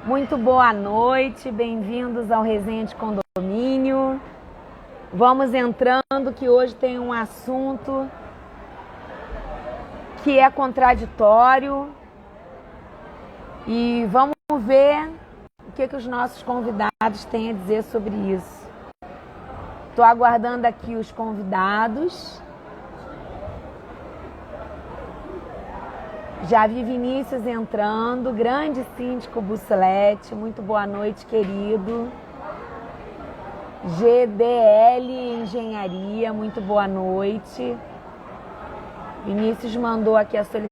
Muito boa noite, bem-vindos ao Resenha de Condomínio. Vamos entrando, que hoje tem um assunto que é contraditório e vamos ver o que os nossos convidados têm a dizer sobre isso. Estou aguardando aqui os convidados. Já vi Vinícius entrando, grande síndico Bussolete, muito boa noite, querido. GDL Engenharia, muito boa noite. Vinícius mandou aqui a solicitação.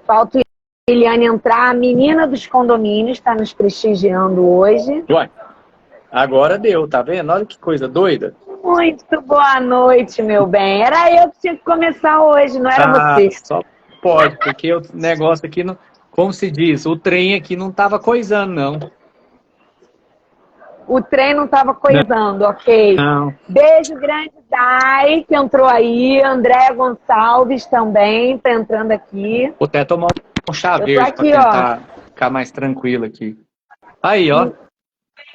Falta Eliane entrar, a menina dos condomínios está nos prestigiando hoje. Ué, agora deu, tá vendo? Olha que coisa doida. Muito boa noite, meu bem. Era eu que tinha que começar hoje, não era você. Só pode, porque o negócio aqui, não, como se diz, o trem aqui não tava coisando, não. O trem não estava coisando, ok. Não. Beijo grande, Dai, que entrou aí. André Gonçalves também está entrando aqui. Vou até tomar um chá verde para tentar ficar mais tranquilo aqui. Aí, ó.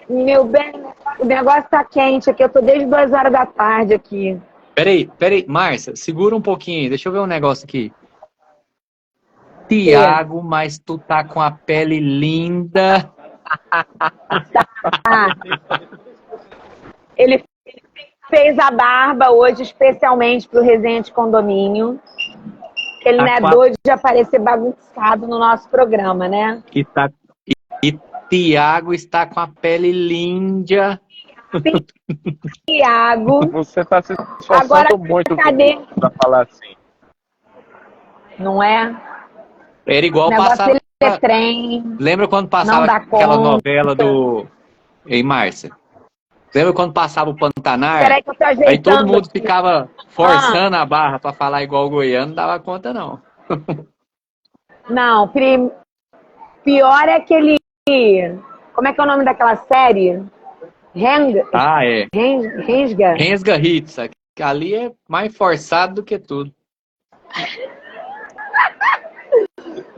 Meu bem, o negócio tá quente aqui. Eu tô desde 2 horas da tarde aqui. Peraí. Márcia, segura um pouquinho aí. Deixa eu ver um negócio aqui. Tiago, mas tu tá com a pele linda. Tá. Ele fez a barba hoje especialmente pro Resenha de Condomínio. Ele não é doido de aparecer bagunçado no nosso programa, né? E Tiago está com a pele linda. Tiago. Você está se esforçando muito para falar assim. Não é? Era igual passar. Trem. Lembra quando passava aquela novela do. Ei, Márcia? Lembra quando passava o Pantanar? Peraí que eu tô ajeitando. Aí todo mundo ficava forçando a barra para falar igual o goiano, não dava conta, não. Não, pior é aquele. Como é que é o nome daquela série? Rensga Hits. Ali é mais forçado do que tudo.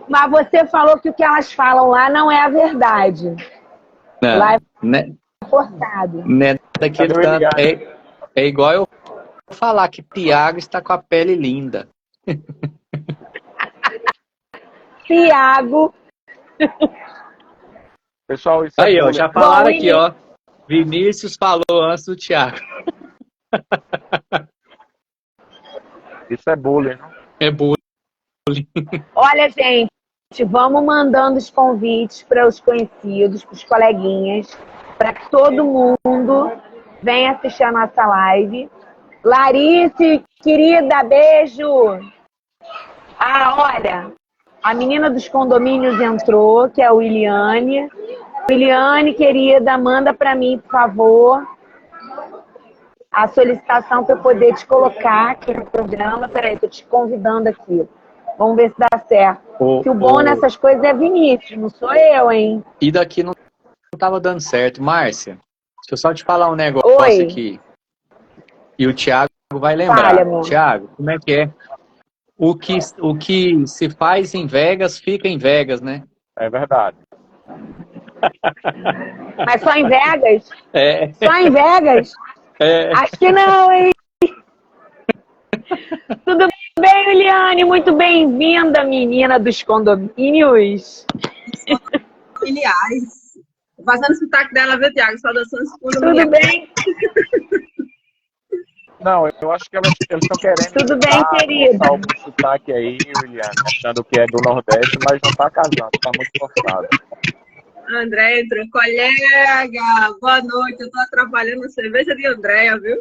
Mas você falou que o que elas falam lá não é a verdade. Não, lá é forçado. Né, daquele tanto. É igual eu falar que Tiago está com a pele linda. Tiago. Pessoal, isso aí, ó, já falaram aqui, ó. Vinícius falou antes do Tiago. Isso é bullying, não? É bullying. Olha, gente, vamos mandando os convites para os conhecidos, para os coleguinhas, para que todo mundo venha assistir a nossa live. Larice, querida, beijo! Olha, a menina dos condomínios entrou, que é a Williane. Williane, querida, manda para mim, por favor, a solicitação para eu poder te colocar aqui no programa. Peraí, estou te convidando aqui. Vamos ver se dá certo. Que o bom nessas coisas é Vinícius, não sou eu, hein? E daqui não estava dando certo. Márcia, deixa eu só te falar um negócio aqui. E o Tiago vai lembrar. Tiago, como é que é? O que se faz em Vegas, fica em Vegas, né? É verdade. Mas só em Vegas? É. Só em Vegas? É. Acho que não, hein? Tudo bem, Eliane? Muito bem-vinda, menina dos condomínios. Filiais. Fazendo o sotaque dela, viu, Tiago? Só dançando escuro. Tudo bem? Não, eu acho que eles estão querendo. Tudo bem, querida? O sotaque aí, William, achando que é do Nordeste, mas não está casando, está muito forçado. André entrou. Colega, boa noite. Eu estou atrapalhando a cerveja de Andréia, viu?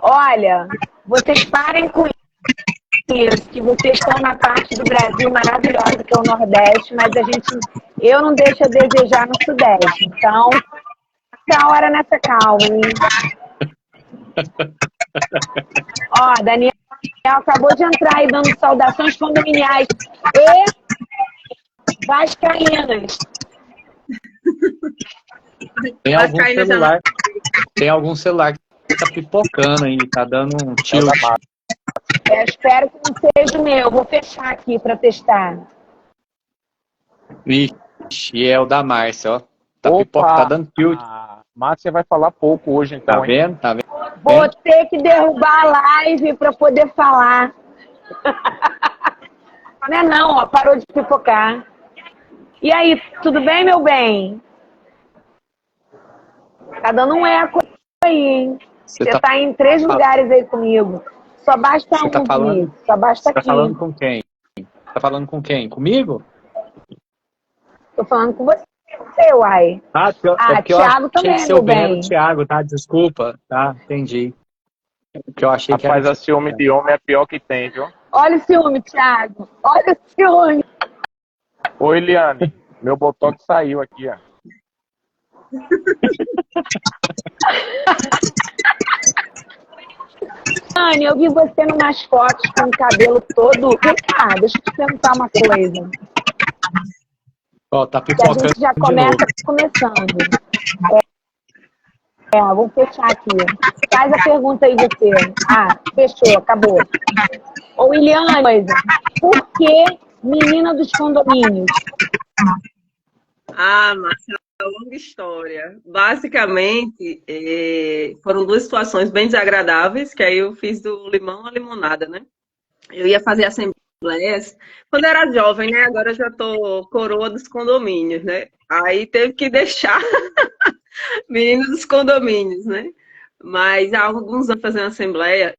Olha, vocês parem com isso, que vocês estão na parte do Brasil maravilhosa que é o Nordeste, mas eu não deixo a desejar no Sudeste. Então, tá hora nessa calma, hein? Ó, Daniel acabou de entrar aí dando saudações condominiais e vascaínas. Tem algum celular que tá pipocando aí, tá dando um tilt. Eu espero que não seja o meu. Vou fechar aqui para testar. Vixe, é o da Márcia, ó. Opa, tá dando tilt. a Márcia vai falar pouco hoje, então, Tá vendo? Tá vendo? Vou ter que derrubar a live para poder falar. Não é não, ó, parou de pipocar. E aí, tudo bem, meu bem? Tá dando um eco aí, hein? Você tá em 3 lugares aí comigo. Só basta um, tá falando, Vinícius. Só basta aqui. Tá falando com quem? Tá falando com quem? Comigo? Tô falando com você, uai. Thiago também, meu bem. bem. Era o Thiago, tá? Desculpa, tá? Entendi. Porque eu achei que era... Rapaz, a ciúme de homem é a pior que tem, viu? Olha o ciúme, Thiago. Olha o ciúme. Ô, Eliane, meu botox saiu aqui, ó. Anne, eu vi você numas fotos com o cabelo todo... Vem cá, deixa eu te perguntar uma coisa. Ó, tá Que a pipocando gente já começa começando. Vamos fechar aqui. Faz a pergunta aí você. Fechou, acabou. Ô, Iliane, por que menina dos condomínios? Márcia, é uma longa história. Basicamente, foram 2 situações bem desagradáveis, que aí eu fiz do limão à limonada, né? Eu ia fazer assembleias quando eu era jovem, né? Agora eu já tô coroa dos condomínios, né? Aí teve que deixar menina dos condomínios, né? Mas há alguns anos fazendo assembleia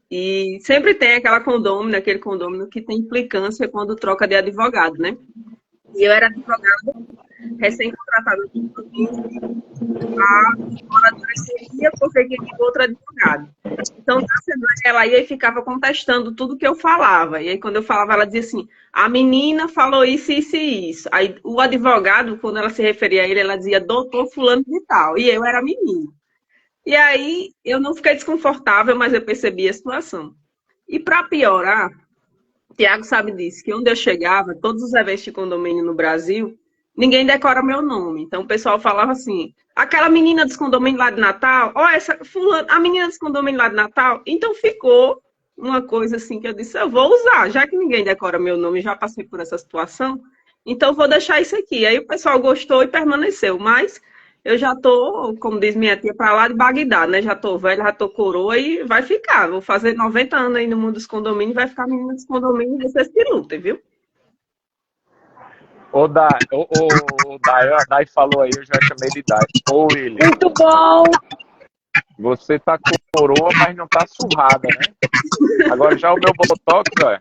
e sempre tem aquele condômino que tem implicância quando troca de advogado, né? E eu era advogada recém-contratada do condomínio, a moradora seria porque queria outro advogado. Então, na assembleia, ela ia e ficava contestando tudo que eu falava. E aí, quando eu falava, ela dizia assim, a menina falou isso, isso e isso. Aí, o advogado, quando ela se referia a ele, ela dizia, doutor fulano de tal. E eu era menina. E aí, eu não fiquei desconfortável, mas eu percebi a situação. E para piorar, Tiago sabe disso, que onde eu chegava, todos os eventos de condomínio no Brasil, ninguém decora meu nome. Então, o pessoal falava assim, aquela menina dos condomínios lá de Natal, essa fulana, a menina dos condomínios lá de Natal. Então, ficou uma coisa assim que eu disse, eu vou usar, já que ninguém decora meu nome, já passei por essa situação, então vou deixar isso aqui. Aí o pessoal gostou e permaneceu, mas eu já tô, como diz minha tia, para lá de Bagdá, né? Já tô velha, já tô coroa e vai ficar. Vou fazer 90 anos aí no mundo dos condomínios, vai ficar menina dos condomínios e vocês que lutem, viu? O Dai falou aí, eu já chamei de Dai. Ô, William. Muito bom! Você tá com coroa, mas não tá surrada, né? Agora já o meu botox, ó.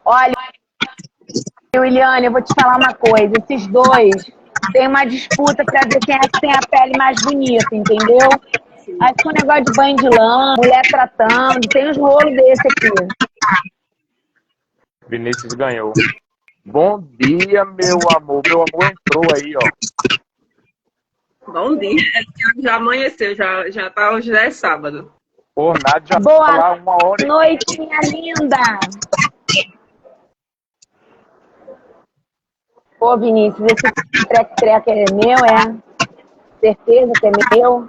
Olha, Williane, eu vou te falar uma coisa. Esses dois têm uma disputa para ver quem é que tem a pele mais bonita, entendeu? Aí com o negócio de banho de lã, mulher tratando, tem uns rolos desse aqui. Vinícius ganhou. Bom dia, meu amor. Meu amor entrou aí, ó. Bom dia. Já amanheceu, já tá, hoje já é sábado. Por nada, já boa tá lá 1h. Boa noite, minha linda. Pô, Vinícius, esse treco é meu, é? Certeza que é meu?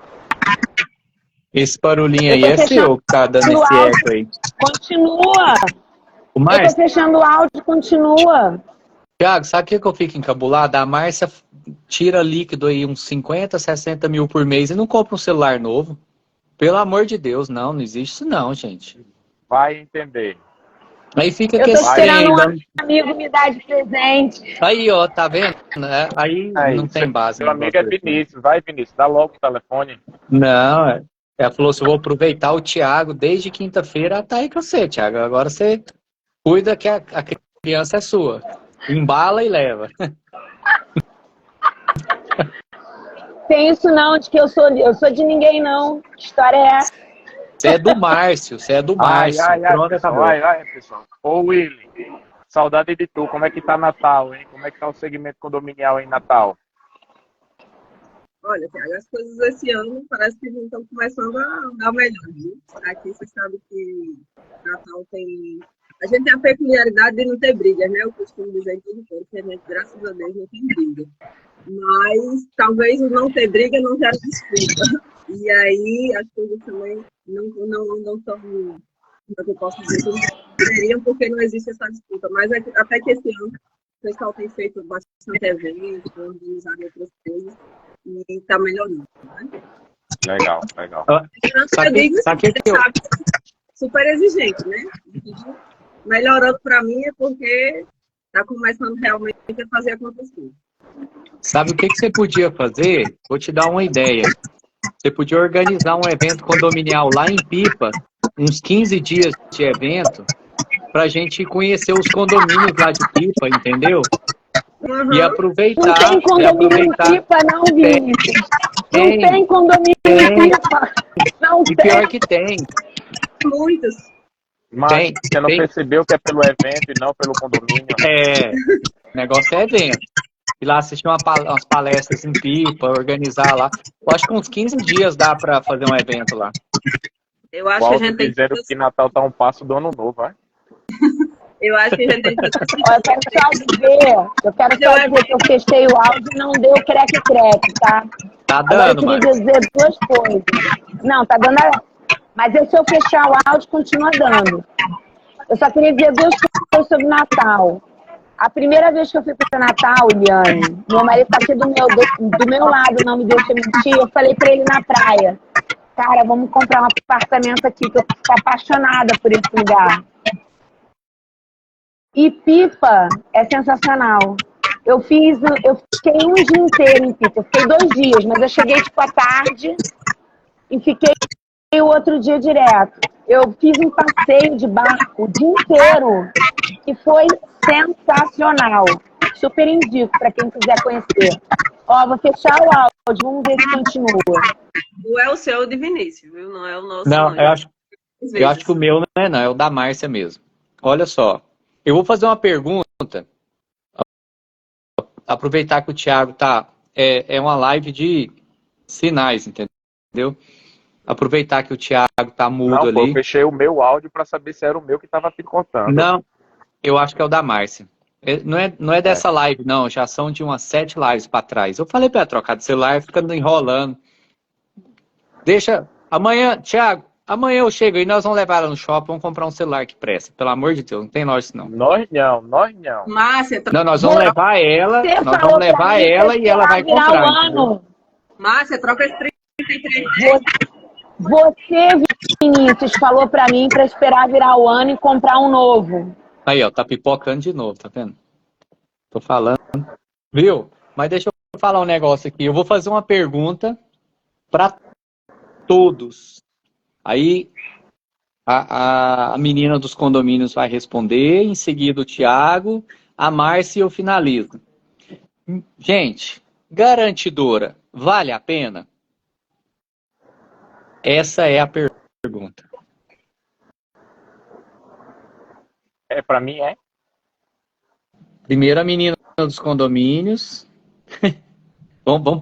Esse barulhinho aí é seu que tá dando esse eco aí. Continua. Eu tô fechando o áudio, continua. Thiago, sabe o que eu fico encabulado? A Márcia tira líquido aí uns 50, 60 mil por mês e não compra um celular novo. Pelo amor de Deus, não existe isso não, gente. Vai entender. Aí fica eu tô esperando um amigo me dar de presente. Aí, ó, tá vendo? Aí não tem base. Meu amigo é Vinícius. Vai, Vinícius, dá logo o telefone. Não, ela falou assim, eu vou aproveitar o Thiago desde quinta-feira, tá aí com você, Thiago. Agora você cuida que a criança é sua. Embala e leva. Tem isso não, de que eu sou de ninguém não. Que história é essa? Você é do Márcio, Pronto, acabou. Ai, pessoal. Ô, Willy, saudade de tu. Como é que tá Natal, hein? Como é que tá o segmento condominial em Natal? Olha, Thiago, as coisas esse ano parece que estão começando a dar melhor, viu? Aqui você sabe que Natal tem... A gente tem a peculiaridade de não ter brigas, né? Eu costumo dizer em todo tempo que a gente, graças a Deus, não tem briga. Mas talvez o não ter briga não gere disputa. E aí as coisas também não andam tão, como é que eu posso dizer, como deveriam, porque não existe essa disputa. Mas até que esse ano o pessoal tem feito bastante eventos, organizado outras coisas, e está melhorando, né? Legal, legal. Super exigente, né? Melhorando para mim é porque está começando realmente a fazer acontecer. Sabe o que você podia fazer? Vou te dar uma ideia. Você podia organizar um evento condominial lá em Pipa, uns 15 dias de evento, para a gente conhecer os condomínios lá de Pipa, entendeu? Uhum. E aproveitar. Não tem condomínio em Pipa, não, Vinícius. Não tem condomínio em Pipa. Não e tem. pior que tem. Muitos. Mas você não percebeu que é pelo evento e não pelo condomínio? O negócio é evento. Ir lá assistir umas palestras em Pipa, organizar lá. Eu acho que uns 15 dias dá para fazer um evento lá. Eu acho que a gente tem que Natal tá um passo do Ano Novo, vai? Eu acho que a gente tem que... Eu quero só dizer que eu fechei o áudio e não deu creque-creque, tá? Tá dando, mano. Eu queria dizer duas coisas. Não, tá dando... Mas se eu fechar o áudio, continua dando. Eu só queria dizer duas coisas sobre Natal. A primeira vez que eu fui para o Natal, Eliane, meu marido tá aqui do meu lado, não me deixa mentir, eu falei para ele na praia, cara, vamos comprar um apartamento aqui, que eu tô apaixonada por esse lugar. E Pipa é sensacional. Eu fiquei um dia inteiro em Pipa, eu fiquei 2 dias, mas eu cheguei tipo à tarde e fiquei o outro dia direto. Eu fiz um passeio de barco o dia inteiro, que foi sensacional. Super indico para quem quiser conhecer. Ó, vou fechar o áudio, vamos ver se continua. Não é o seu de Vinícius, viu? Não é o nosso. Não, eu acho que o meu não, é o da Márcia mesmo. Olha só, eu vou fazer uma pergunta. Aproveitar que o Thiago tá... É uma live de sinais, entendeu? Aproveitar que o Thiago tá mudo ali. Eu fechei o meu áudio para saber se era o meu que tava picotando. Não, eu acho que é o da Márcia. Não é dessa live, não. Já são de umas 7 lives para trás. Eu falei para ela trocar de celular, ficando enrolando. Deixa... Amanhã, Thiago, amanhã eu chego e nós vamos levar ela no shopping, vamos comprar um celular que presta. Pelo amor de Deus, não tem lógica não. Nós não. Márcia, não, nós vamos levar ela, e ela vai comprar. Márcia, troca esse 33. Você, Vinícius, falou pra mim pra esperar virar o ano e comprar um novo. Aí, ó, tá pipocando de novo, tá vendo? Tô falando. Viu? Mas deixa eu falar um negócio aqui. Eu vou fazer uma pergunta pra todos. Aí, a menina dos condomínios vai responder, em seguida o Thiago, a Márcia e eu finalizo. Gente, garantidora, vale a pena? Essa é a pergunta. Para mim é. Primeiro a menina dos condomínios. Vamos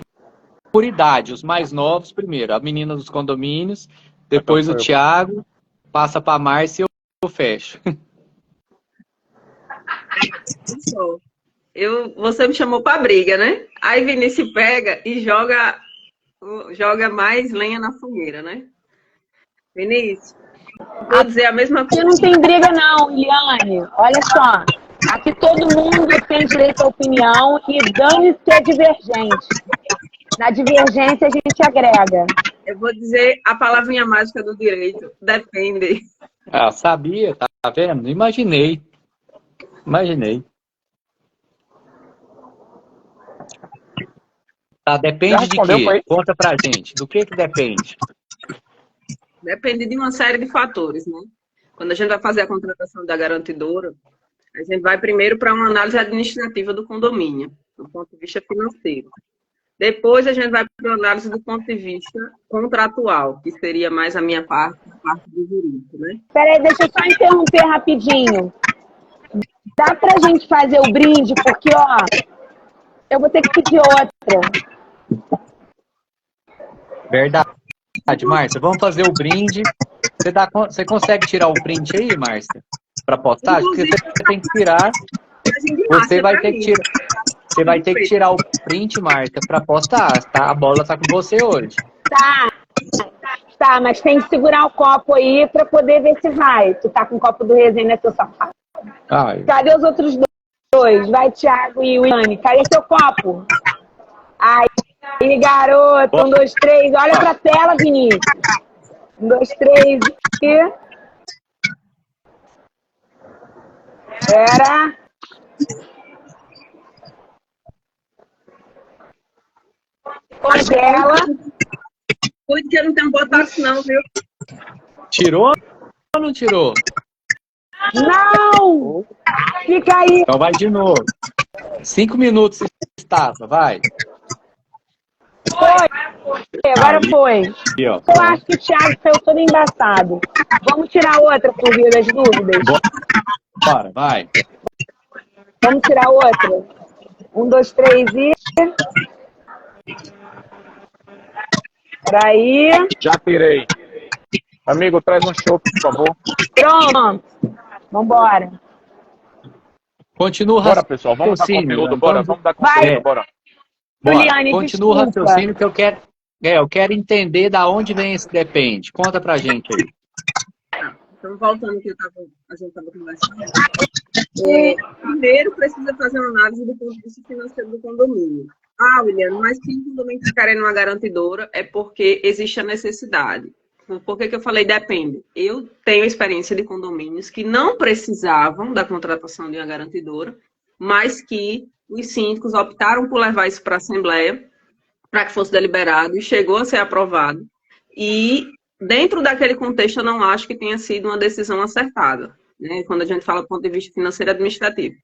por idade, os mais novos primeiro. A menina dos condomínios, depois o Thiago, passa para a Márcia e eu fecho. Você me chamou para briga, né? Aí Vinícius pega e joga mais lenha na fogueira, né? Vinícius, vou dizer a mesma coisa. Aqui não tem briga não, Eliane. Olha só, aqui todo mundo tem direito à opinião e dane-se que é divergente. Na divergência a gente agrega. Eu vou dizer a palavrinha mágica do direito, depende. Ah, sabia, tá vendo? Imaginei. Tá, depende de quê? Conta pra gente. Do que depende? Depende de uma série de fatores, né? Quando a gente vai fazer a contratação da garantidora, a gente vai primeiro para uma análise administrativa do condomínio, do ponto de vista financeiro. Depois a gente vai para uma análise do ponto de vista contratual, que seria mais a minha parte, a parte do jurídico, né? Peraí, deixa eu só interromper rapidinho. Dá pra gente fazer o brinde, porque, ó, eu vou ter que pedir outra. Verdade, Márcia. Vamos fazer o brinde. Você consegue tirar o print aí, Márcia? Para postar? Porque você tem que tirar. Você vai ter que tirar. Você vai ter que tirar o print, Márcia, para postar. Tá? A bola tá com você hoje. Tá. Tá, mas tem que segurar o copo aí pra poder ver se vai. Tu tá com o copo do resenha, seu safado. Ai. Cadê os outros dois? Vai, Thiago e Williane. Cadê seu copo? Aí, garoto. 1, 2, 3. Olha pra tela, Vinícius. 1, 2, 3. E... Era. Congela. Cuide que eu não tenho botox não, viu? Tirou ou não tirou? Não! Fica aí. Então vai de novo. 5 minutos estava, vai. Foi. Agora foi. Aí, ó. Eu acho que o Thiago saiu todo embaçado. Vamos tirar outra por via das dúvidas? Bora, vai. Vamos tirar outra? 1, 2, 3 e... Peraí. Já tirei. Amigo, traz um chopp, por favor. Pronto. Vambora. Continua o Bora, pessoal. Vamos dar conteúdo, bora. Vamos dar conteúdo, bora. Juliane, continua o raciocínio que eu quero entender da onde vem esse depende. Conta pra gente aí. Então, voltando ao que a gente estava conversando. Primeiro, precisa fazer uma análise do ponto de vista financeiro do condomínio. Ah, William, mas se o condomínio está querendo uma garantidora é porque existe a necessidade. Por que eu falei depende? Eu tenho experiência de condomínios que não precisavam da contratação de uma garantidora, mas que os síndicos optaram por levar isso para a Assembleia para que fosse deliberado e chegou a ser aprovado. E dentro daquele contexto eu não acho que tenha sido uma decisão acertada, né? Quando a gente fala do ponto de vista financeiro e administrativo.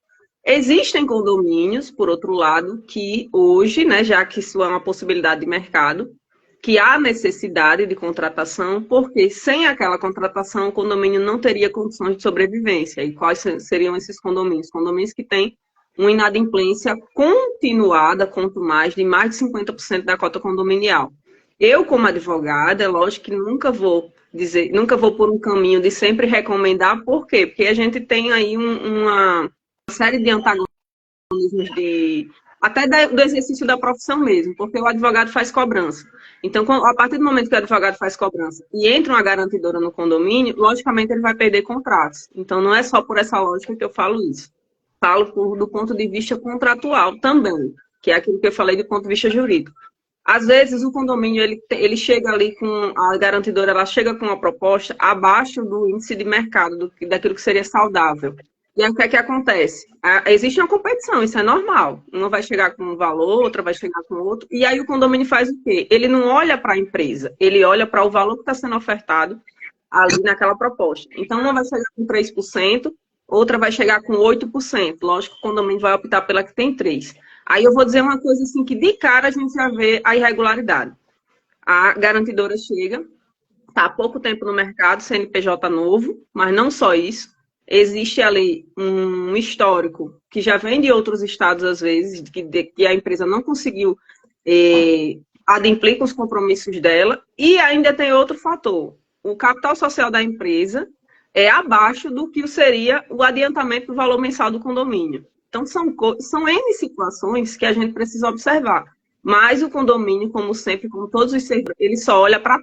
Existem condomínios, por outro lado, que hoje, né, já que isso é uma possibilidade de mercado, que há necessidade de contratação, porque sem aquela contratação o condomínio não teria condições de sobrevivência. E quais seriam esses condomínios? Condomínios que têm uma inadimplência continuada, quanto mais de 50% da cota condominial. Eu, como advogada, é lógico que nunca vou por um caminho de sempre recomendar. Por quê? Porque a gente tem aí uma série de antagonismos até do exercício da profissão mesmo, porque o advogado faz cobrança. Então, a partir do momento que o advogado faz cobrança e entra uma garantidora no condomínio, logicamente ele vai perder contratos. Então, não é só por essa lógica que eu falo isso. Falo do ponto de vista contratual também, que é aquilo que eu falei do ponto de vista jurídico. Às vezes, o condomínio, ele chega ali com a garantidora, ela chega com uma proposta abaixo do índice de mercado, daquilo que seria saudável. E aí, o que é que acontece? Existe uma competição, isso é normal. Uma vai chegar com um valor, outra vai chegar com outro. E aí, o condomínio faz o quê? Ele não olha para a empresa, ele olha para o valor que está sendo ofertado ali naquela proposta. Então, uma vai chegar com 3%, outra vai chegar com 8%. Lógico que o condomínio vai optar pela que tem 3%. Aí eu vou dizer uma coisa assim, que de cara a gente já vê a irregularidade. A garantidora chega, está há pouco tempo no mercado, CNPJ novo, mas não só isso. Existe ali um histórico que já vem de outros estados, às vezes, que a empresa não conseguiu adimplir com os compromissos dela. E ainda tem outro fator. O capital social da empresa é abaixo do que seria o adiantamento do valor mensal do condomínio. Então, são N situações que a gente precisa observar. Mas o condomínio, como sempre, como todos os serviços, ele só olha para a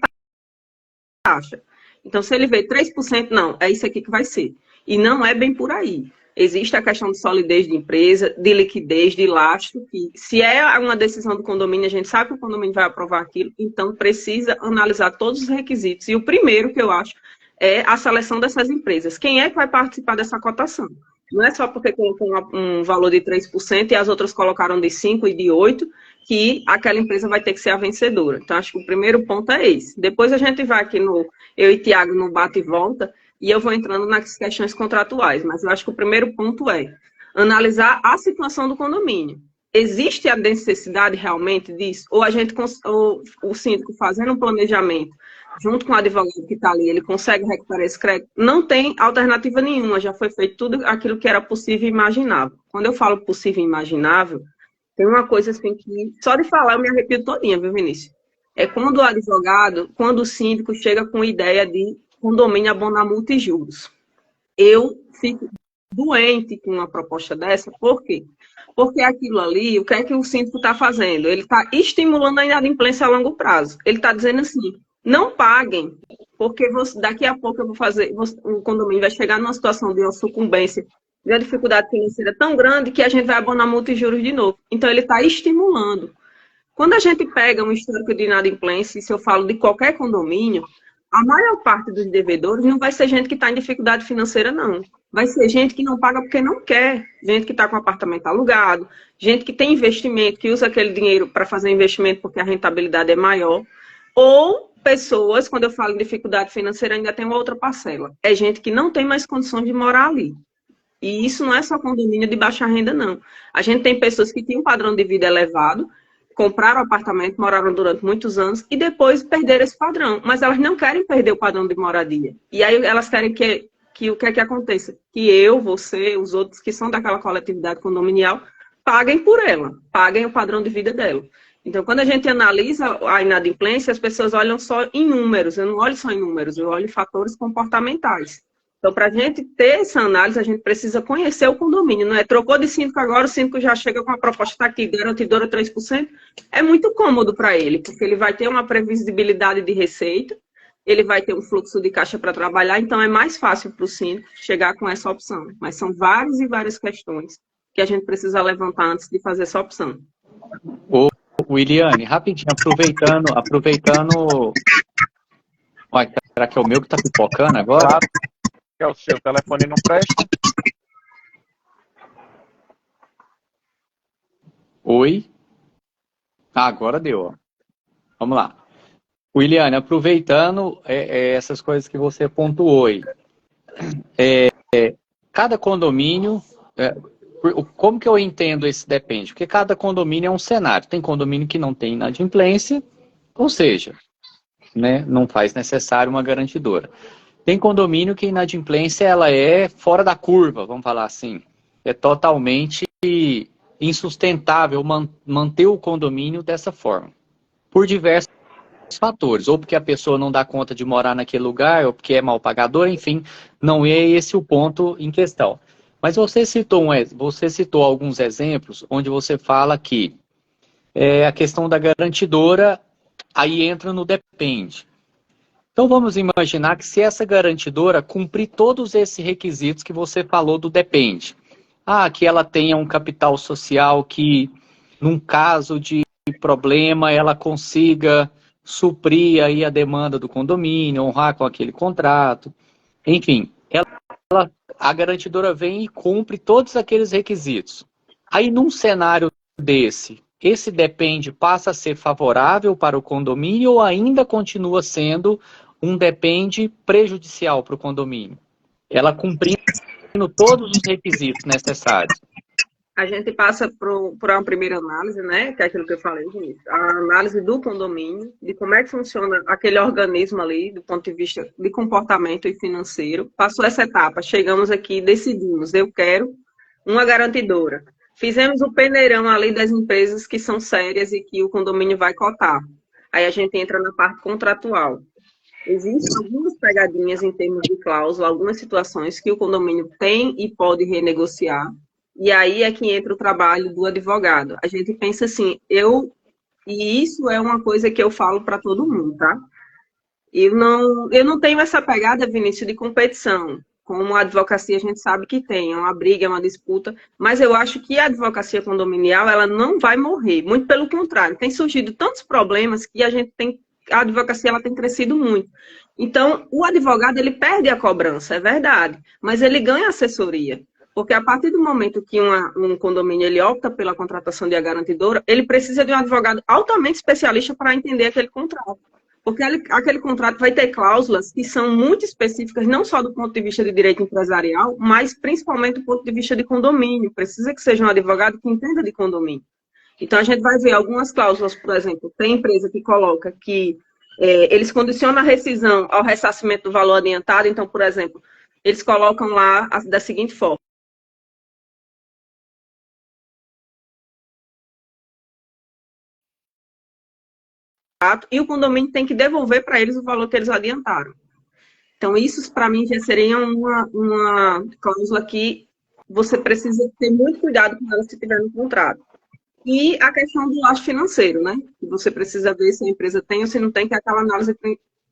taxa. Então, se ele vê 3%, não, é isso aqui que vai ser. E não é bem por aí. Existe a questão de solidez de empresa, de liquidez, de lastro, que se é uma decisão do condomínio, a gente sabe que o condomínio vai aprovar aquilo, então precisa analisar todos os requisitos. E o primeiro que eu acho é a seleção dessas empresas. Quem é que vai participar dessa cotação? Não é só porque colocou um valor de 3% e as outras colocaram de 5% e de 8%, que aquela empresa vai ter que ser a vencedora. Então, acho que o primeiro ponto é esse. Depois a gente vai aqui eu e Thiago no bate e volta, e eu vou entrando nas questões contratuais. Mas eu acho que o primeiro ponto é analisar a situação do condomínio. Existe a necessidade realmente disso? Ou o síndico fazendo um planejamento junto com o advogado que está ali, ele consegue recuperar esse crédito? Não tem alternativa nenhuma, já foi feito tudo aquilo que era possível e imaginável. Quando eu falo possível e imaginável, tem uma coisa assim que, só de falar, eu me arrepio todinha, viu, Vinícius? É quando o advogado, quando o síndico chega com a ideia de condomínio abonar multa e juros. Eu fico doente com uma proposta dessa, por quê? Porque aquilo ali, o que é que o síndico está fazendo? Ele está estimulando a inadimplência a longo prazo. Ele está dizendo assim, Não paguem, porque daqui a pouco eu vou fazer, o condomínio vai chegar numa situação de uma sucumbência, de uma dificuldade financeira tão grande que a gente vai abonar multa e juros de novo. Então, ele está estimulando. Quando a gente pega um histórico de inadimplência, se eu falo de qualquer condomínio, a maior parte dos devedores não vai ser gente que está em dificuldade financeira, não. Vai ser gente que não paga porque não quer, gente que está com apartamento alugado, gente que tem investimento, que usa aquele dinheiro para fazer investimento porque a rentabilidade é maior, ou pessoas, quando eu falo em dificuldade financeira, ainda tem uma outra parcela. É gente que não tem mais condições de morar ali. E isso não é só condomínio de baixa renda, não. A gente tem pessoas que têm um padrão de vida elevado, compraram apartamento, moraram durante muitos anos e depois perderam esse padrão. Mas elas não querem perder o padrão de moradia. E aí elas querem que o que é que aconteça? Que eu, você, os outros que são daquela coletividade condominial, paguem por ela, paguem o padrão de vida dela. Então, quando a gente analisa a inadimplência, as pessoas olham só em números. Eu não olho só em números, eu olho em fatores comportamentais. Então, para a gente ter essa análise, a gente precisa conhecer o condomínio, não é? Trocou de síndico agora, o síndico já chega com a proposta, está aqui, garantidora 3%. É muito cômodo para ele, porque ele vai ter uma previsibilidade de receita, ele vai ter um fluxo de caixa para trabalhar, então é mais fácil para o síndico chegar com essa opção. Mas são várias e várias questões que a gente precisa levantar antes de fazer essa opção. Ô, Williane, rapidinho, aproveitando... Olha, será que é o meu que está pipocando agora? Claro. Que é o seu telefone não presta. Oi? Ah, agora deu. Ó. Vamos lá. Williane, aproveitando essas coisas que você pontuou aí. Cada condomínio, como que eu entendo esse depende? Porque cada condomínio é um cenário. Tem condomínio que não tem inadimplência, ou seja, né, não faz necessário uma garantidora. Tem condomínio que a inadimplência ela é fora da curva, vamos falar assim. É totalmente insustentável manter o condomínio dessa forma. Por diversos fatores. Ou porque a pessoa não dá conta de morar naquele lugar, ou porque é mal pagador, enfim, não é esse o ponto em questão. Mas você citou alguns exemplos onde você fala que a questão da garantidora aí entra no depende. Então vamos imaginar que se essa garantidora cumprir todos esses requisitos que você falou do depende. Que ela tenha um capital social que, num caso de problema, ela consiga suprir aí a demanda do condomínio, honrar com aquele contrato. Enfim, a garantidora vem e cumpre todos aqueles requisitos. Aí num cenário desse, esse depende passa a ser favorável para o condomínio ou ainda continua sendo um depende prejudicial para o condomínio? Ela cumprindo todos os requisitos necessários. A gente passa por uma primeira análise, né? Que é aquilo que eu falei, gente. A análise do condomínio, de como é que funciona aquele organismo ali, do ponto de vista de comportamento e financeiro. Passou essa etapa, chegamos aqui e decidimos, eu quero uma garantidora. Fizemos o peneirão ali das empresas que são sérias e que o condomínio vai cotar. Aí a gente entra na parte contratual. Existem algumas pegadinhas em termos de cláusula, algumas situações que o condomínio tem e pode renegociar. E aí é que entra o trabalho do advogado. A gente pensa assim, e isso é uma coisa que eu falo para todo mundo, tá? Eu não tenho essa pegada, Vinícius, de competição. Como a advocacia a gente sabe que tem, é uma briga, é uma disputa, mas eu acho que a advocacia condominial, ela não vai morrer, muito pelo contrário. Tem surgido tantos problemas que a advocacia ela tem crescido muito. Então, o advogado, ele perde a cobrança, é verdade, mas ele ganha assessoria. Porque a partir do momento que um condomínio ele opta pela contratação de garantidora, ele precisa de um advogado altamente especialista para entender aquele contrato. Porque aquele contrato vai ter cláusulas que são muito específicas, não só do ponto de vista de direito empresarial, mas principalmente do ponto de vista de condomínio. Precisa que seja um advogado que entenda de condomínio. Então, a gente vai ver algumas cláusulas, por exemplo, tem empresa que coloca que eles condicionam a rescisão ao ressarcimento do valor adiantado. Então, por exemplo, eles colocam lá da seguinte forma. E o condomínio tem que devolver para eles o valor que eles adiantaram. Então, isso, para mim, já seria uma cláusula que você precisa ter muito cuidado com ela se tiver no contrato. E a questão do laço financeiro, né? Que você precisa ver se a empresa tem ou se não tem, que é aquela análise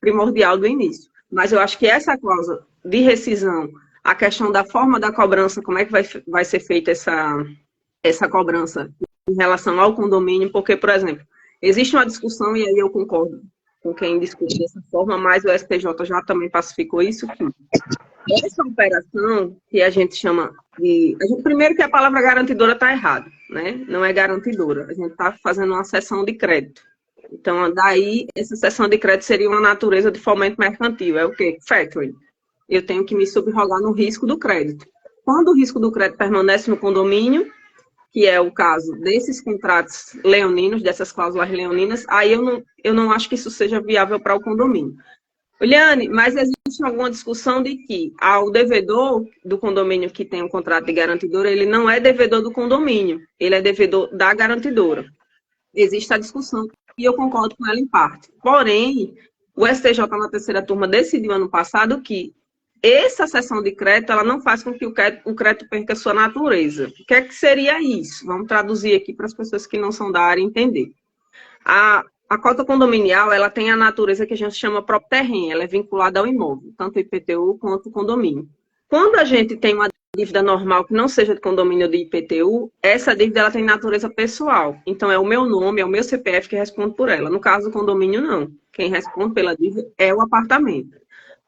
primordial do início. Mas eu acho que essa cláusula de rescisão, a questão da forma da cobrança, como é que vai ser feita essa cobrança em relação ao condomínio, porque, por exemplo, existe uma discussão, e aí eu concordo com quem discute dessa forma, mas o STJ já também pacificou isso, que essa operação que a gente chama de... primeiro que a palavra garantidora está errada, né? Não é garantidora, a gente está fazendo uma cessão de crédito. Então, daí, essa cessão de crédito seria uma natureza de fomento mercantil. É o quê? Factoring. Eu tenho que me subrogar no risco do crédito. Quando o risco do crédito permanece no condomínio, que é o caso desses contratos leoninos, dessas cláusulas leoninas, aí eu não acho que isso seja viável para o condomínio. Eliane, mas existe alguma discussão de que o devedor do condomínio que tem um contrato de garantidora, ele não é devedor do condomínio, ele é devedor da garantidora. Existe a discussão e eu concordo com ela em parte. Porém, o STJ na terceira turma decidiu ano passado que essa cessão de crédito, ela não faz com que o crédito perca sua natureza. O que é que seria isso? Vamos traduzir aqui para as pessoas que não são da área entender. A cota condominial, ela tem a natureza que a gente chama próprio terreno, ela é vinculada ao imóvel, tanto o IPTU quanto o condomínio. Quando a gente tem uma dívida normal que não seja de condomínio ou de IPTU, essa dívida ela tem natureza pessoal. Então, é o meu nome, é o meu CPF que responde por ela. No caso do condomínio, não. Quem responde pela dívida é o apartamento.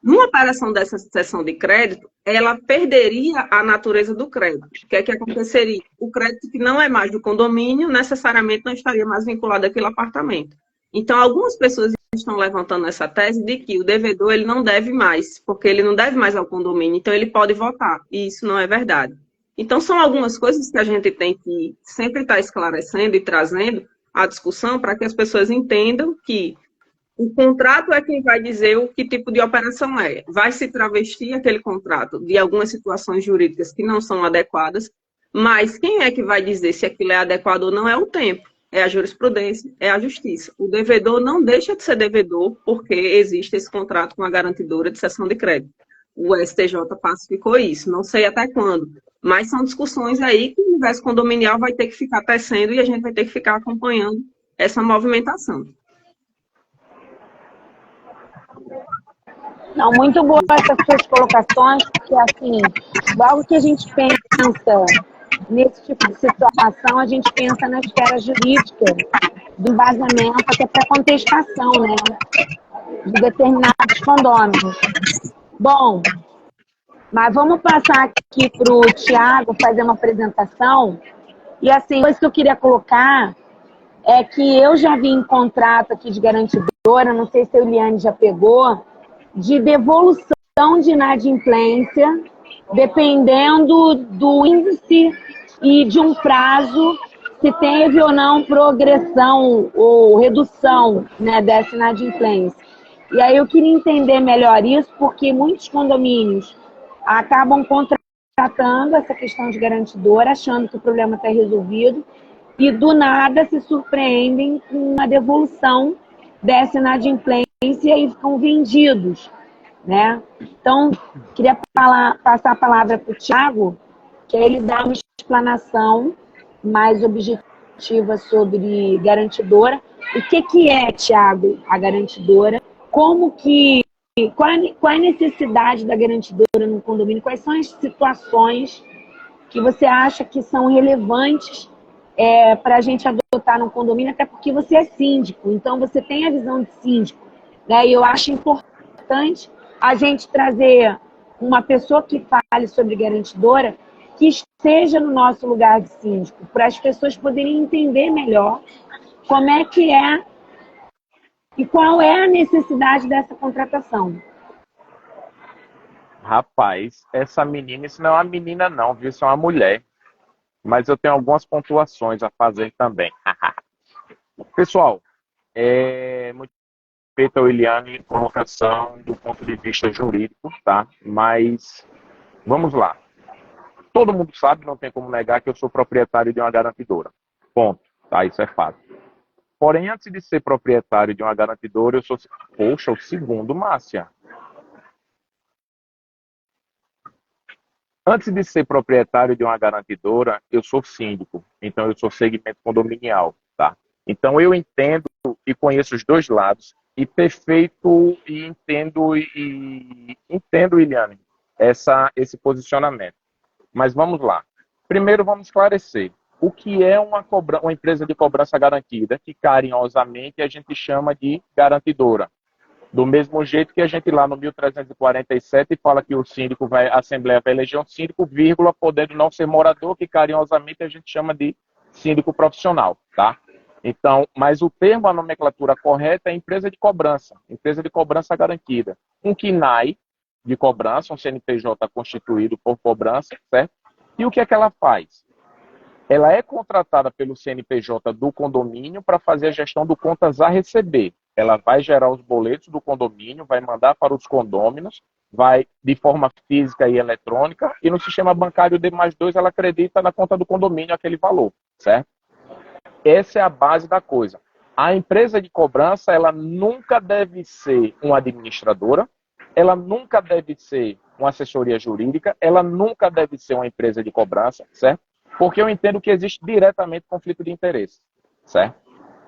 Numa operação dessa cessão de crédito, ela perderia a natureza do crédito. O que é que aconteceria? O crédito que não é mais do condomínio, necessariamente não estaria mais vinculado àquele apartamento. Então, algumas pessoas estão levantando essa tese de que o devedor ele não deve mais, porque ele não deve mais ao condomínio, então ele pode votar, e isso não é verdade. Então, são algumas coisas que a gente tem que sempre estar esclarecendo e trazendo à discussão para que as pessoas entendam que o contrato é quem vai dizer o que tipo de operação é. Vai se travestir aquele contrato de algumas situações jurídicas que não são adequadas, mas quem é que vai dizer se aquilo é adequado ou não é o tempo. É a jurisprudência, é a justiça. O devedor não deixa de ser devedor porque existe esse contrato com a garantidora de cessão de crédito. O STJ pacificou isso, não sei até quando, mas são discussões aí que o universo condominial vai ter que ficar tecendo e a gente vai ter que ficar acompanhando essa movimentação. Não, muito boa essas suas colocações, porque assim, logo que a gente pensa nesse tipo de situação, a gente pensa na esfera jurídica do embasamento até para contestação, né, de determinados condôminos. Bom, mas vamos passar aqui para o Tiago fazer uma apresentação. E assim, coisa que eu queria colocar é que eu já vi em contrato aqui de garantidora, não sei se a Eliane já pegou, de devolução de inadimplência, dependendo do índice e de um prazo, se teve ou não progressão ou redução, né, dessa inadimplência. E aí eu queria entender melhor isso, porque muitos condomínios acabam contratando essa questão de garantidora, achando que o problema está resolvido, e do nada se surpreendem com uma devolução dessa inadimplência e aí ficam vendidos, né? Então, queria passar a palavra para o Tiago, que aí ele dá uma explanação mais objetiva sobre garantidora. O que é, Tiago, a garantidora? Qual é a necessidade da garantidora no condomínio? Quais são as situações que você acha que são relevantes para a gente adotar no condomínio, até porque você é síndico, então você tem a visão de síndico, né? E eu acho importante a gente trazer uma pessoa que fale sobre garantidora que esteja no nosso lugar de síndico, para as pessoas poderem entender melhor como é que é e qual é a necessidade dessa contratação. Rapaz, essa menina, isso não é uma menina não, viu? Isso é uma mulher. Mas eu tenho algumas pontuações a fazer também. Pessoal, muito feita a Eliane colocação do ponto de vista jurídico, tá? Mas vamos lá. Todo mundo sabe, não tem como negar que eu sou proprietário de uma garantidora. Ponto. Tá? Isso é fato. Porém, antes de ser proprietário de uma garantidora, eu sou... Poxa, o segundo, Márcia. Antes de ser proprietário de uma garantidora, eu sou síndico. Então, eu sou segmento condominial, tá? Então, eu entendo e conheço os dois lados e ter feito, e entendo, Iliane, esse posicionamento. Mas vamos lá. Primeiro, vamos esclarecer. O que é uma empresa de cobrança garantida, que carinhosamente a gente chama de garantidora. Do mesmo jeito que a gente lá no 1347 fala que a Assembleia vai eleger um síndico, vírgula, podendo não ser morador, que carinhosamente a gente chama de síndico profissional, tá? Então, mas o termo, a nomenclatura correta é empresa de cobrança garantida. Um KNAI de cobrança, um CNPJ constituído por cobrança, certo? E o que é que ela faz? Ela é contratada pelo CNPJ do condomínio para fazer a gestão do contas a receber. Ela vai gerar os boletos do condomínio, vai mandar para os condôminos, vai de forma física e eletrônica, e no sistema bancário D+2 ela acredita na conta do condomínio aquele valor, certo? Essa é a base da coisa. A empresa de cobrança, ela nunca deve ser uma administradora, ela nunca deve ser uma assessoria jurídica, ela nunca deve ser uma empresa de cobrança, certo? Porque eu entendo que existe diretamente conflito de interesse, certo?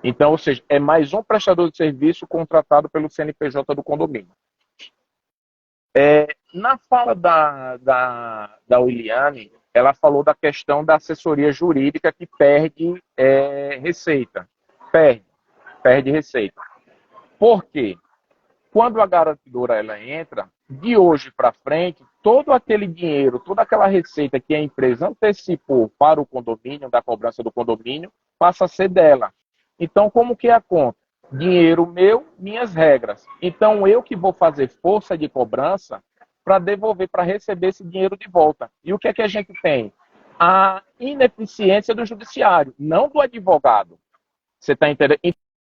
Então, ou seja, é mais um prestador de serviço contratado pelo CNPJ do condomínio. Na fala da Williane, ela falou da questão da assessoria jurídica que perde receita. Perde receita. Por quê? Quando a garantidora ela entra, de hoje para frente, todo aquele dinheiro, toda aquela receita que a empresa antecipou para o condomínio, da cobrança do condomínio, passa a ser dela. Então, como que é a conta? Dinheiro meu, minhas regras. Então, eu que vou fazer força de cobrança para devolver, para receber esse dinheiro de volta. E o que é que a gente tem? A ineficiência do judiciário, não do advogado. Você está entendendo?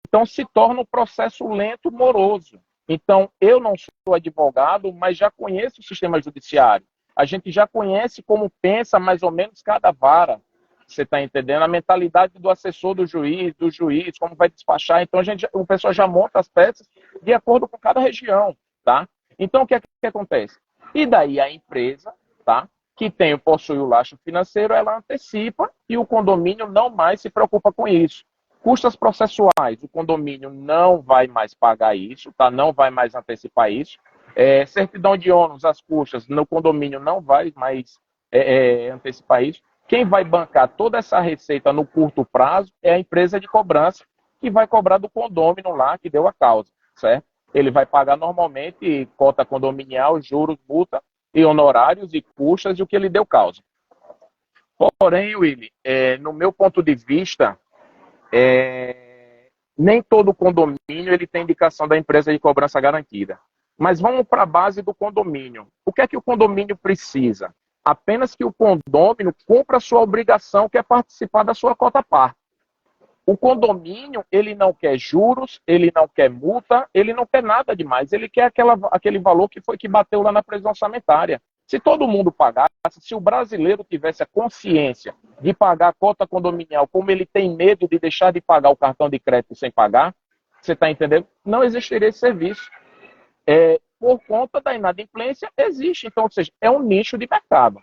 Então, se torna um processo lento, moroso. Então, eu não sou advogado, mas já conheço o sistema judiciário. A gente já conhece como pensa mais ou menos cada vara. Você está entendendo? A mentalidade do assessor do juiz, como vai despachar. Então, o pessoal já monta as peças de acordo com cada região, tá? Então, o que acontece? E daí a empresa, tá? Que possui o lastro financeiro, ela antecipa e o condomínio não mais se preocupa com isso. Custas processuais, o condomínio não vai mais pagar isso, tá? Não vai mais antecipar isso. Certidão de ônus, as custas, no condomínio não vai mais antecipar isso. Quem vai bancar toda essa receita no curto prazo é a empresa de cobrança, que vai cobrar do condômino lá que deu a causa, certo? Ele vai pagar normalmente cota condominial, juros, multa e honorários e custas e o que ele deu causa. Porém, Willy, no meu ponto de vista, nem todo condomínio ele tem indicação da empresa de cobrança garantida. Mas vamos para a base do condomínio. O que é que o condomínio precisa? Apenas que o condômino cumpra a sua obrigação, que é participar da sua cota parte. O condomínio, ele não quer juros, ele não quer multa, ele não quer nada demais. Ele quer aquele valor que bateu lá na previsão orçamentária. Se todo mundo pagasse, se o brasileiro tivesse a consciência de pagar a cota condominial, como ele tem medo de deixar de pagar o cartão de crédito sem pagar, você está entendendo? Não existiria esse serviço. Por conta da inadimplência, existe. Então, ou seja, é um nicho de mercado.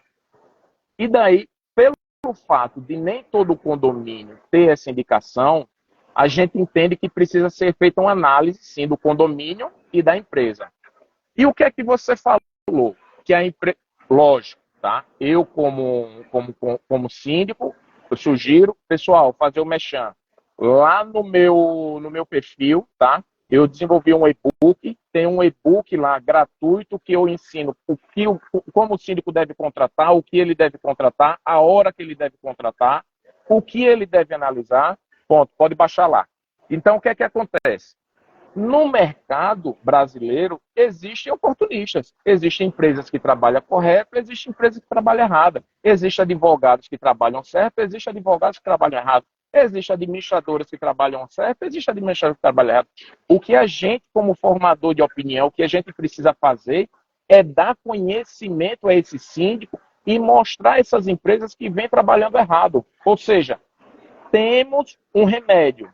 E daí, pelo fato de nem todo condomínio ter essa indicação, a gente entende que precisa ser feita uma análise, sim, do condomínio e da empresa. E o que é que você falou? Que a empresa, lógico, tá? Eu como síndico, eu sugiro, pessoal, fazer o merchan. Lá no meu perfil, tá? Eu desenvolvi um e-book, tem um e-book lá gratuito que eu ensino como o síndico deve contratar, o que ele deve contratar, a hora que ele deve contratar, o que ele deve analisar. Ponto, pode baixar lá. Então, o que é que acontece? No mercado brasileiro, existem oportunistas. Existem empresas que trabalham correto, existem empresas que trabalham errado. Existem advogados que trabalham certo, existem advogados que trabalham errado. Existem administradores que trabalham certo, existem administradores que trabalham errado. O que a gente, como formador de opinião, o que a gente precisa fazer é dar conhecimento a esse síndico e mostrar essas empresas que vêm trabalhando errado. Ou seja, temos um remédio.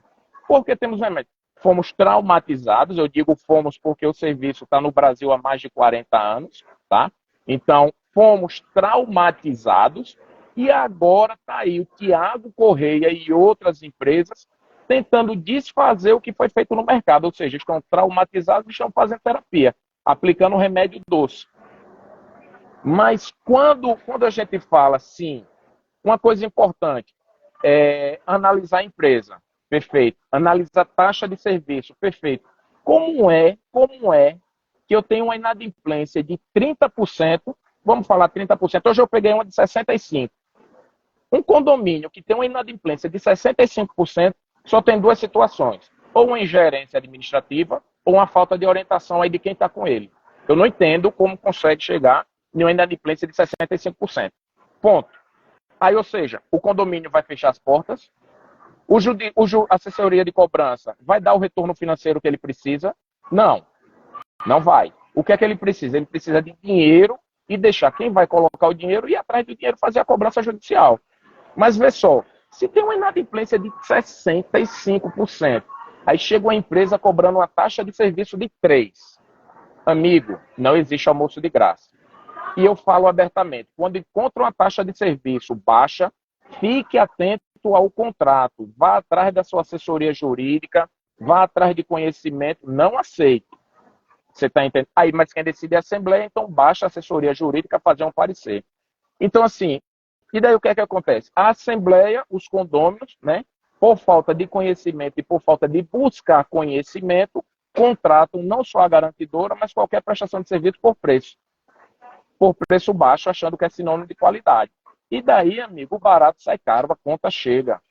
Por que temos um remédio? Fomos traumatizados, eu digo fomos porque o serviço está no Brasil há mais de 40 anos, tá? Então, fomos traumatizados e agora está aí o Tiago Correia e outras empresas tentando desfazer o que foi feito no mercado, ou seja, estão traumatizados e estão fazendo terapia, aplicando remédio doce. Mas quando a gente fala, sim, uma coisa importante é analisar a empresa, perfeito. Analisar a taxa de serviço, perfeito. Como é que eu tenho uma inadimplência de 30%, vamos falar 30%, hoje eu peguei uma de 65%. Um condomínio que tem uma inadimplência de 65% só tem duas situações, ou uma ingerência administrativa ou uma falta de orientação aí de quem está com ele. Eu não entendo como consegue chegar em uma inadimplência de 65%. Ponto. Aí, ou seja, o condomínio vai fechar as portas, a assessoria de cobrança vai dar o retorno financeiro que ele precisa? Não, não vai. O que é que ele precisa? Ele precisa de dinheiro e deixar quem vai colocar o dinheiro ir atrás do dinheiro fazer a cobrança judicial. Mas vê só, se tem uma inadimplência de 65%, aí chega uma empresa cobrando uma taxa de serviço de 3%. Amigo, não existe almoço de graça. E eu falo abertamente, quando encontra uma taxa de serviço baixa, fique atento ao contrato, vá atrás da sua assessoria jurídica, vá atrás de conhecimento, não aceite. Você está entendendo? Aí, mas quem decide é a Assembleia, então baixa a assessoria jurídica fazer um parecer. Então, assim, e daí o que é que acontece? A Assembleia, os condôminos, né, por falta de conhecimento e por falta de buscar conhecimento, contratam não só a garantidora, mas qualquer prestação de serviço por preço baixo, achando que é sinônimo de qualidade. E daí, amigo, o barato sai caro, a conta chega.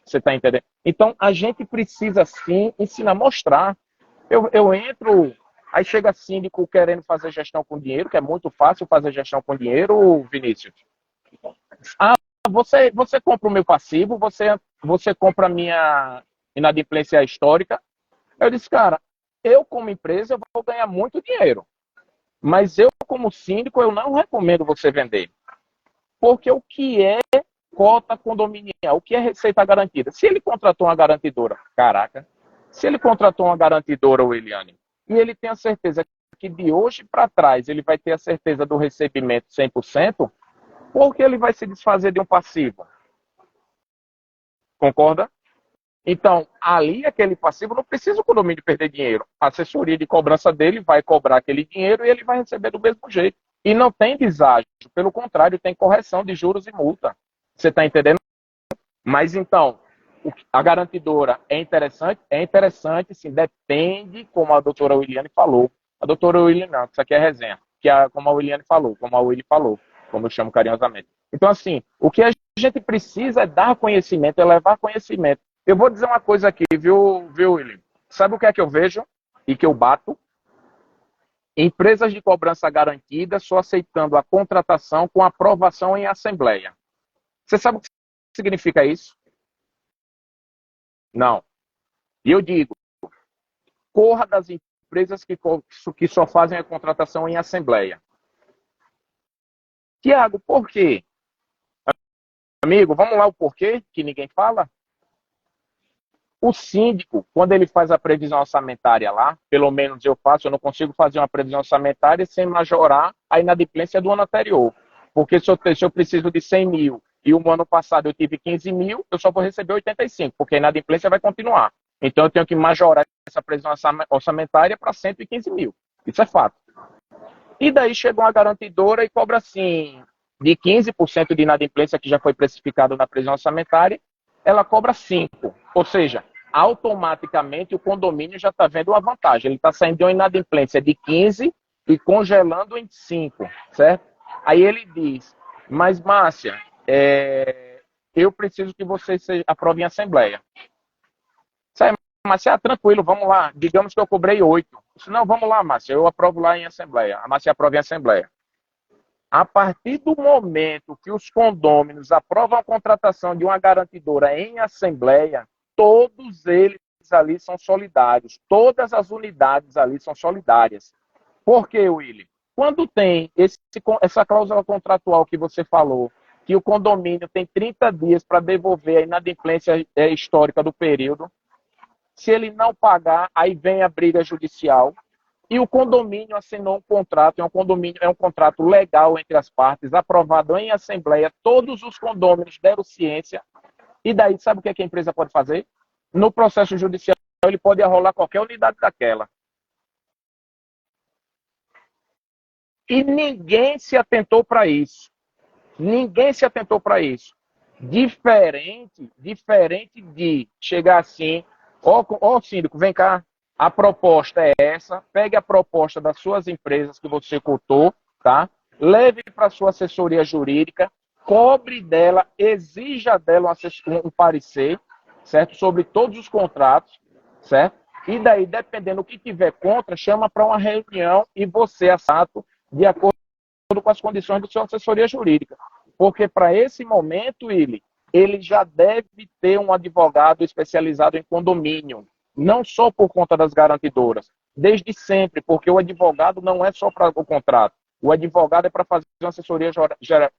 Você está entendendo? Então, a gente precisa, sim, ensinar, mostrar. Eu entro, aí chega síndico querendo fazer gestão com dinheiro, que é muito fácil fazer gestão com dinheiro, Vinícius. Ah, você compra o meu passivo, você compra a minha inadimplência histórica. Eu disse, cara, eu como empresa eu vou ganhar muito dinheiro. Mas eu, como síndico, eu não recomendo você vender. Porque o que é cota condominial? O que é receita garantida? Se ele contratou uma garantidora, se ele contratou uma garantidora, Williane, e ele tem a certeza que de hoje para trás ele vai ter a certeza do recebimento 100%, por que ele vai se desfazer de um passivo? Concorda? Então, ali, aquele passivo, não precisa o condomínio perder dinheiro. A assessoria de cobrança dele vai cobrar aquele dinheiro e ele vai receber do mesmo jeito. E não tem deságio, pelo contrário, tem correção de juros e multa. Você está entendendo? Mas, então, a garantidora é interessante? É interessante, sim, depende, como a doutora Williane falou. A doutora Williane não, isso aqui é resenha. Que é como a Williane falou, como a Willy falou, como eu chamo carinhosamente. Então, assim, o que a gente precisa é dar conhecimento, é levar conhecimento. Eu vou dizer uma coisa aqui, viu, William? Sabe o que é que eu vejo e que eu bato? Empresas de cobrança garantida só aceitando a contratação com aprovação em assembleia. Você sabe o que significa isso? Não. E eu digo, corra das empresas que só fazem a contratação em assembleia. Tiago, por quê? Amigo, vamos lá o porquê que ninguém fala? O síndico, quando ele faz a previsão orçamentária lá, pelo menos eu não consigo fazer uma previsão orçamentária sem majorar a inadimplência do ano anterior. Porque se eu preciso de 100 mil e o ano passado eu tive 15 mil, eu só vou receber 85, porque a inadimplência vai continuar. Então eu tenho que majorar essa previsão orçamentária para 115 mil. Isso é fato. E daí chega uma garantidora e cobra assim, de 15% de inadimplência que já foi precificado na previsão orçamentária, ela cobra 5%. Ou seja, automaticamente o condomínio já está vendo uma vantagem. Ele está saindo de uma inadimplência de 15% e congelando em 5%, certo? Aí ele diz, mas Márcia, eu preciso que você aprove em assembleia. Márcia, tranquilo, vamos lá. Digamos que eu cobrei 8%. Não, vamos lá, Márcia, eu aprovo lá em assembleia. A Márcia aprova em assembleia. A partir do momento que os condôminos aprovam a contratação de uma garantidora em assembleia, todos eles ali são solidários. Todas as unidades ali são solidárias. Por quê, Willy? Quando tem essa cláusula contratual que você falou, que o condomínio tem 30 dias para devolver a inadimplência histórica do período, se ele não pagar, aí vem a briga judicial. E o condomínio assinou um contrato, é um contrato legal entre as partes, aprovado em assembleia, todos os condôminos deram ciência, e daí sabe o que a empresa pode fazer? no processo judicial ele pode arrolar qualquer unidade daquela. E ninguém se atentou para isso. Ninguém se atentou para isso. Diferente de chegar assim, ó, síndico, vem cá, a proposta é essa, pegue a proposta das suas empresas que você cotou, tá? Leve para a sua assessoria jurídica, cobre dela, exija dela um parecer, certo? Sobre todos os contratos, certo? E daí, dependendo do que tiver contra, chama para uma reunião e você assato de acordo com as condições da sua assessoria jurídica. Porque para esse momento, ele já deve ter um advogado especializado em condomínio, não só por conta das garantidoras, desde sempre, porque o advogado não é só para o contrato. O advogado é para fazer uma assessoria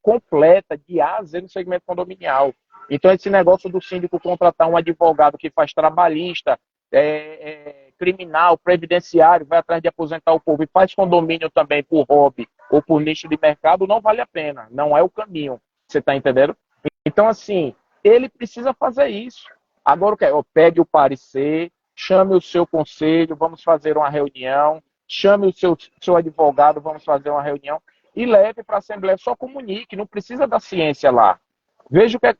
completa de A a Z no segmento condominial. Então, esse negócio do síndico contratar um advogado que faz trabalhista, criminal, previdenciário, vai atrás de aposentar o povo e faz condomínio também por hobby ou por nicho de mercado, não vale a pena. Não é o caminho. Você está entendendo? Então, assim, ele precisa fazer isso. Agora, pegue o parecer, chame o seu conselho, vamos fazer uma reunião, chame o seu advogado, vamos fazer uma reunião e leve para a Assembleia. Só comunique, não precisa da ciência lá. Veja o que é.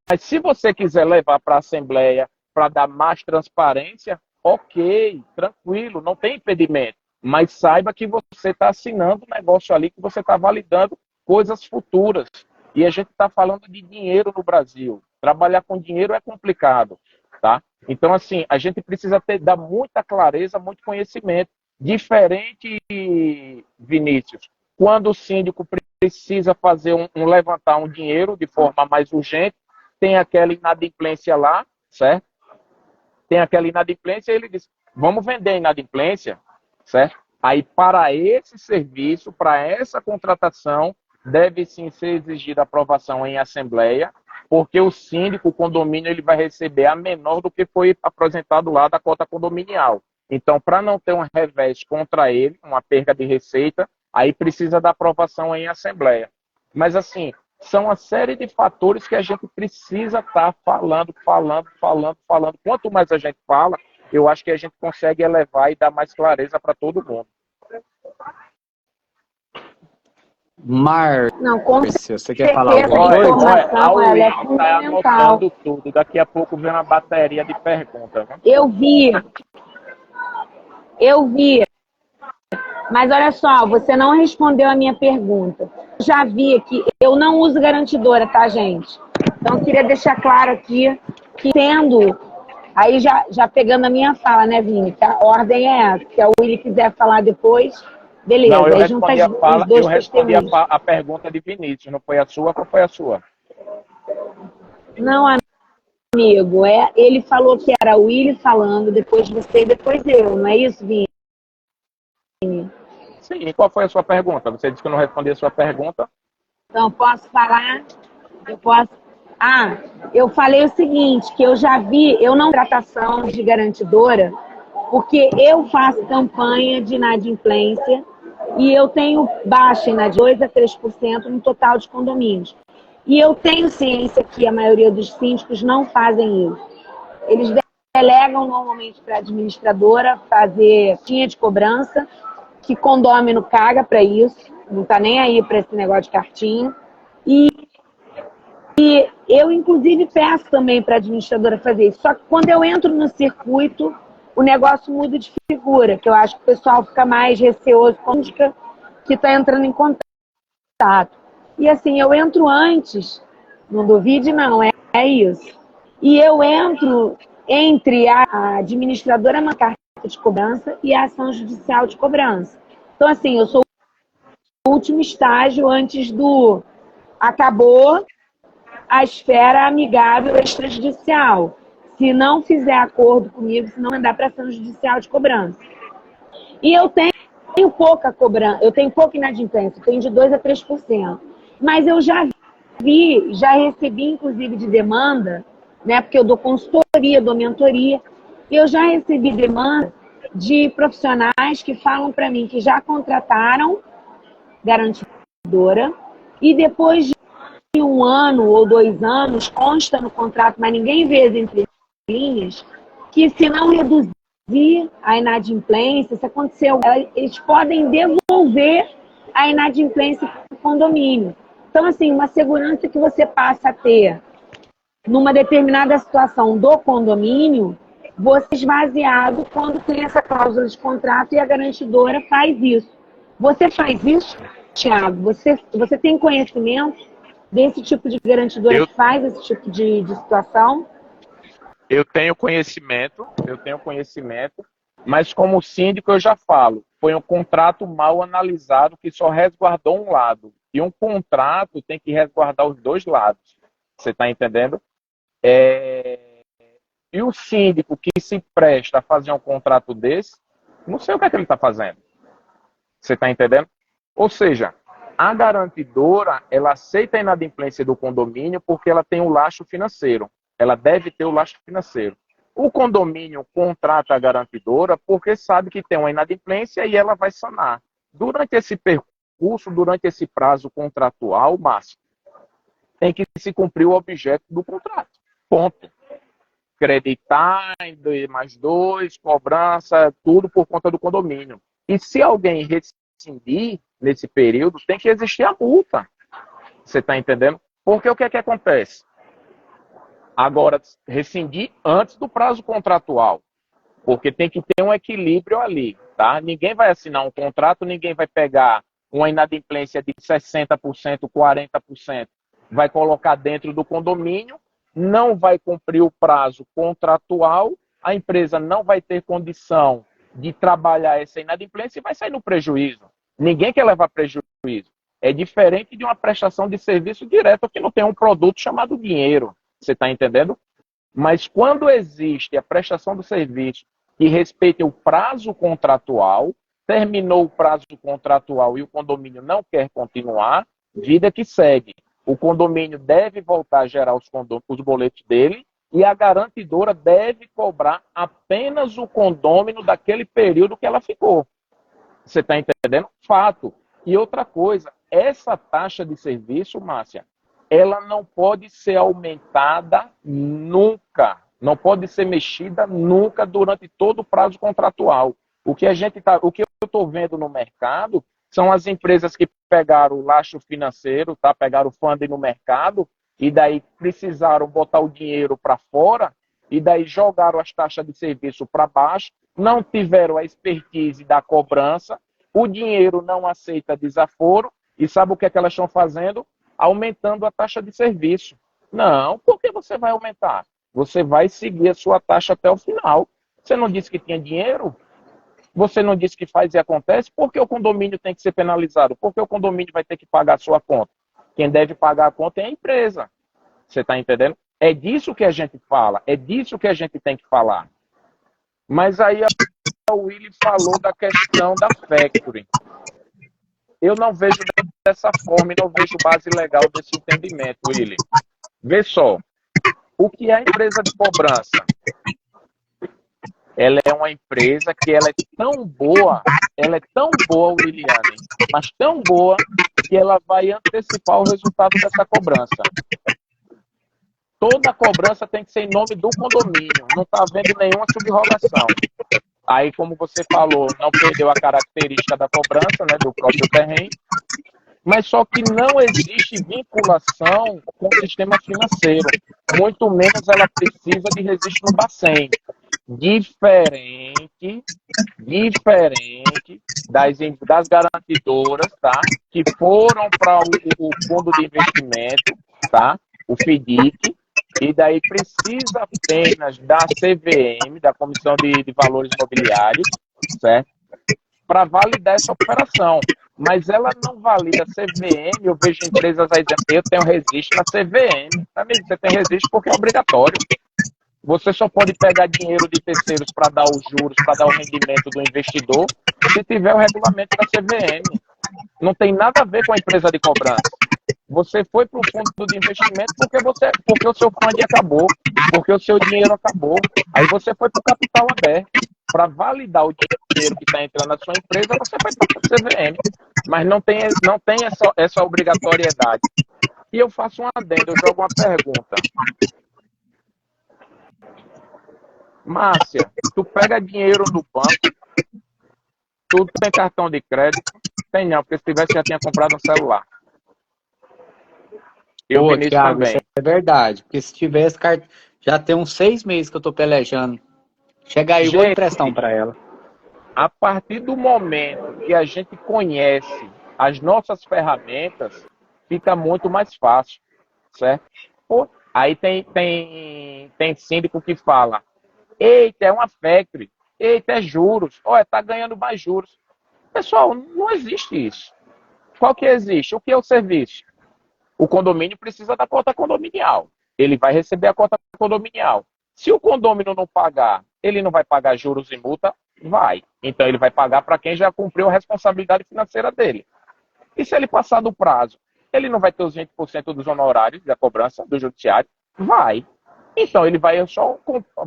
Mas se você quiser levar para a Assembleia para dar mais transparência, ok, tranquilo, não tem impedimento. Mas saiba que você está assinando um negócio ali, que você está validando coisas futuras. E a gente está falando de dinheiro no Brasil. Trabalhar com dinheiro é complicado, tá? Então, assim, a gente precisa dar muita clareza, muito conhecimento. Diferente, Vinícius, quando o síndico precisa fazer levantar um dinheiro de forma mais urgente, tem aquela inadimplência lá, certo? Tem aquela inadimplência e ele diz, vamos vender a inadimplência, certo? Aí, para esse serviço, para essa contratação, deve sim ser exigida aprovação em assembleia, porque o síndico, o condomínio, ele vai receber a menor do que foi apresentado lá da cota condominial. Então, para não ter um revés contra ele, uma perda de receita, aí precisa da aprovação em assembleia. Mas, assim, são uma série de fatores que a gente precisa estar falando. Quanto mais a gente fala, eu acho que a gente consegue elevar e dar mais clareza para todo mundo. Márcia, você quer falar alguma coisa? Alguém está anotando tudo. Daqui a pouco vem uma bateria de perguntas. Né? Eu vi. Mas olha só, você não respondeu a minha pergunta. Já vi aqui, eu não uso garantidora, tá, gente? Então, eu queria deixar claro aqui que aí já pegando a minha fala, né, Vini? Que a ordem é essa. Se a Willy quiser falar depois, beleza. Não, eu respondi a pergunta de Vinícius, não foi a sua, qual foi a sua? Não, amigo, ele falou que era o Willy falando, depois você e depois eu, não é isso, Vini? Sim, qual foi a sua pergunta? Você disse que eu não respondi a sua pergunta. Então, posso falar? Eu falei o seguinte, que eu já vi, eu não tratação de garantidora, porque eu faço campanha de inadimplência e eu tenho baixa de 2 a 3% no total de condomínios. E eu tenho ciência que a maioria dos síndicos não fazem isso. Eles delegam normalmente para a administradora fazer tinha de cobrança, que condômino caga para isso, não está nem aí para esse negócio de cartinha. E eu, inclusive, peço também para a administradora fazer isso. Só que quando eu entro no circuito, o negócio muda de figura, que eu acho que o pessoal fica mais receoso com a que está entrando em contato. E assim, eu entro antes, não duvide não, é isso. E eu entro entre a administradora na carta de cobrança e a ação judicial de cobrança. Então, assim, eu sou o último estágio antes do acabou a esfera amigável extrajudicial. Se não fizer acordo comigo, se não mandar para ação judicial de cobrança. E eu tenho pouca cobrança, eu tenho pouca inadimplência, eu tenho de 2 a 3%. Mas eu já recebi, inclusive, de demanda, né, porque eu dou consultoria, dou mentoria, e eu já recebi demanda de profissionais que falam para mim que já contrataram garantidora e depois de 1 ano ou 2 anos consta no contrato, mas ninguém vê as entrelinhas, que se não reduzir a inadimplência, se aconteceu, eles podem devolver a inadimplência para o condomínio. Então, assim, uma segurança que você passa a ter numa determinada situação do condomínio, você é esvaziado quando tem essa cláusula de contrato e a garantidora faz isso. Você faz isso, Thiago? Você tem conhecimento desse tipo de garantidora que faz esse tipo de situação? Eu tenho conhecimento, mas como síndico eu já falo, foi um contrato mal analisado que só resguardou um lado. E um contrato tem que resguardar os dois lados. Você está entendendo? E o síndico que se presta a fazer um contrato desse, não sei o que é que ele está fazendo. Você está entendendo? Ou seja, a garantidora, ela aceita a inadimplência do condomínio porque ela tem um lastro financeiro. Ela deve ter o lastro financeiro. O condomínio contrata a garantidora porque sabe que tem uma inadimplência e ela vai sanar. Durante esse percurso, durante esse prazo contratual, Márcio, tem que se cumprir o objeto do contrato. Ponto. Creditar, +2, cobrança, tudo por conta do condomínio. E se alguém rescindir nesse período, tem que existir a multa. Você está entendendo? Porque o que é que acontece? Agora, rescindir antes do prazo contratual. Porque tem que ter um equilíbrio ali, tá? Ninguém vai assinar um contrato, ninguém vai pegar uma inadimplência de 60%, 40%, vai colocar dentro do condomínio, não vai cumprir o prazo contratual, a empresa não vai ter condição de trabalhar essa inadimplência e vai sair no prejuízo. Ninguém quer levar prejuízo. É diferente de uma prestação de serviço direto que não tem um produto chamado dinheiro. Você está entendendo? Mas quando existe a prestação do serviço que respeita o prazo contratual, terminou o prazo contratual e o condomínio não quer continuar, vida que segue. O condomínio deve voltar a gerar os boletos dele e a garantidora deve cobrar apenas o condômino daquele período que ela ficou. Você está entendendo? Fato. E outra coisa, essa taxa de serviço, Márcia, ela não pode ser aumentada nunca. Não pode ser mexida nunca durante todo o prazo contratual. O que eu estou vendo no mercado são as empresas que pegaram o lastro financeiro, tá? Pegaram o funding no mercado e daí precisaram botar o dinheiro para fora e daí jogaram as taxas de serviço para baixo, não tiveram a expertise da cobrança, o dinheiro não aceita desaforo e sabe o que é que elas estão fazendo? Aumentando a taxa de serviço. Não, por que você vai aumentar? Você vai seguir a sua taxa até o final. Você não disse que tinha dinheiro? Você não disse que faz e acontece? Por que o condomínio tem que ser penalizado? Por que o condomínio vai ter que pagar a sua conta? Quem deve pagar a conta é a empresa. Você está entendendo? É disso que a gente fala, é disso que a gente tem que falar. Mas aí a Willy falou da questão da factory. Eu não vejo dessa forma e não vejo base legal desse entendimento, Willy. Vê só, o que é a empresa de cobrança? Ela é uma empresa que ela é tão boa, Williane, mas tão boa que ela vai antecipar o resultado dessa cobrança. Toda cobrança tem que ser em nome do condomínio, não está havendo nenhuma subrogação. Aí, como você falou, não perdeu a característica da cobrança, né, do próprio terreno, mas só que não existe vinculação com o sistema financeiro, muito menos ela precisa de registro no Bacen. Diferente das garantidoras, tá? Que foram para o fundo de investimento, tá? O FDIC, e daí precisa apenas da CVM, da Comissão de Valores Imobiliários, certo? Para validar essa operação. Mas ela não valida a CVM, eu vejo empresas aí dizendo, eu tenho registro na CVM. Amigo, você tem registro porque é obrigatório. Você só pode pegar dinheiro de terceiros para dar os juros, para dar o rendimento do investidor, se tiver o regulamento da CVM. Não tem nada a ver com a empresa de cobrança. Você foi para o fundo de investimento porque o seu fundo acabou, porque o seu dinheiro acabou. Aí você foi para o capital aberto. Para validar o dinheiro que está entrando na sua empresa, você vai para o CVM. Mas não tem essa obrigatoriedade. E eu faço um adendo, eu jogo uma pergunta. Márcia, tu pega dinheiro no banco, tu tem cartão de crédito? Tem não, porque se tivesse já tinha comprado um celular. Eu, Pô, Vinícius, Thiago, isso também. é verdade. Porque se tivesse já tem uns 6 meses que eu tô pelejando. Chega aí, eu vou emprestar um pra ela. A partir do momento que a gente conhece as nossas ferramentas, fica muito mais fácil, certo? Pô, aí tem síndico que fala, eita, é uma factory, eita, é juros, olha, tá ganhando mais juros. Pessoal, não existe isso. Qual que existe? O que é o serviço? O condomínio precisa da cota condominial. Ele vai receber a cota condominial. Se o condomínio não pagar, ele não vai pagar juros e multa? Vai. Então ele vai pagar para quem já cumpriu a responsabilidade financeira dele. E se ele passar do prazo, ele não vai ter os 20% dos honorários da cobrança do judiciário? Vai. Então ele vai só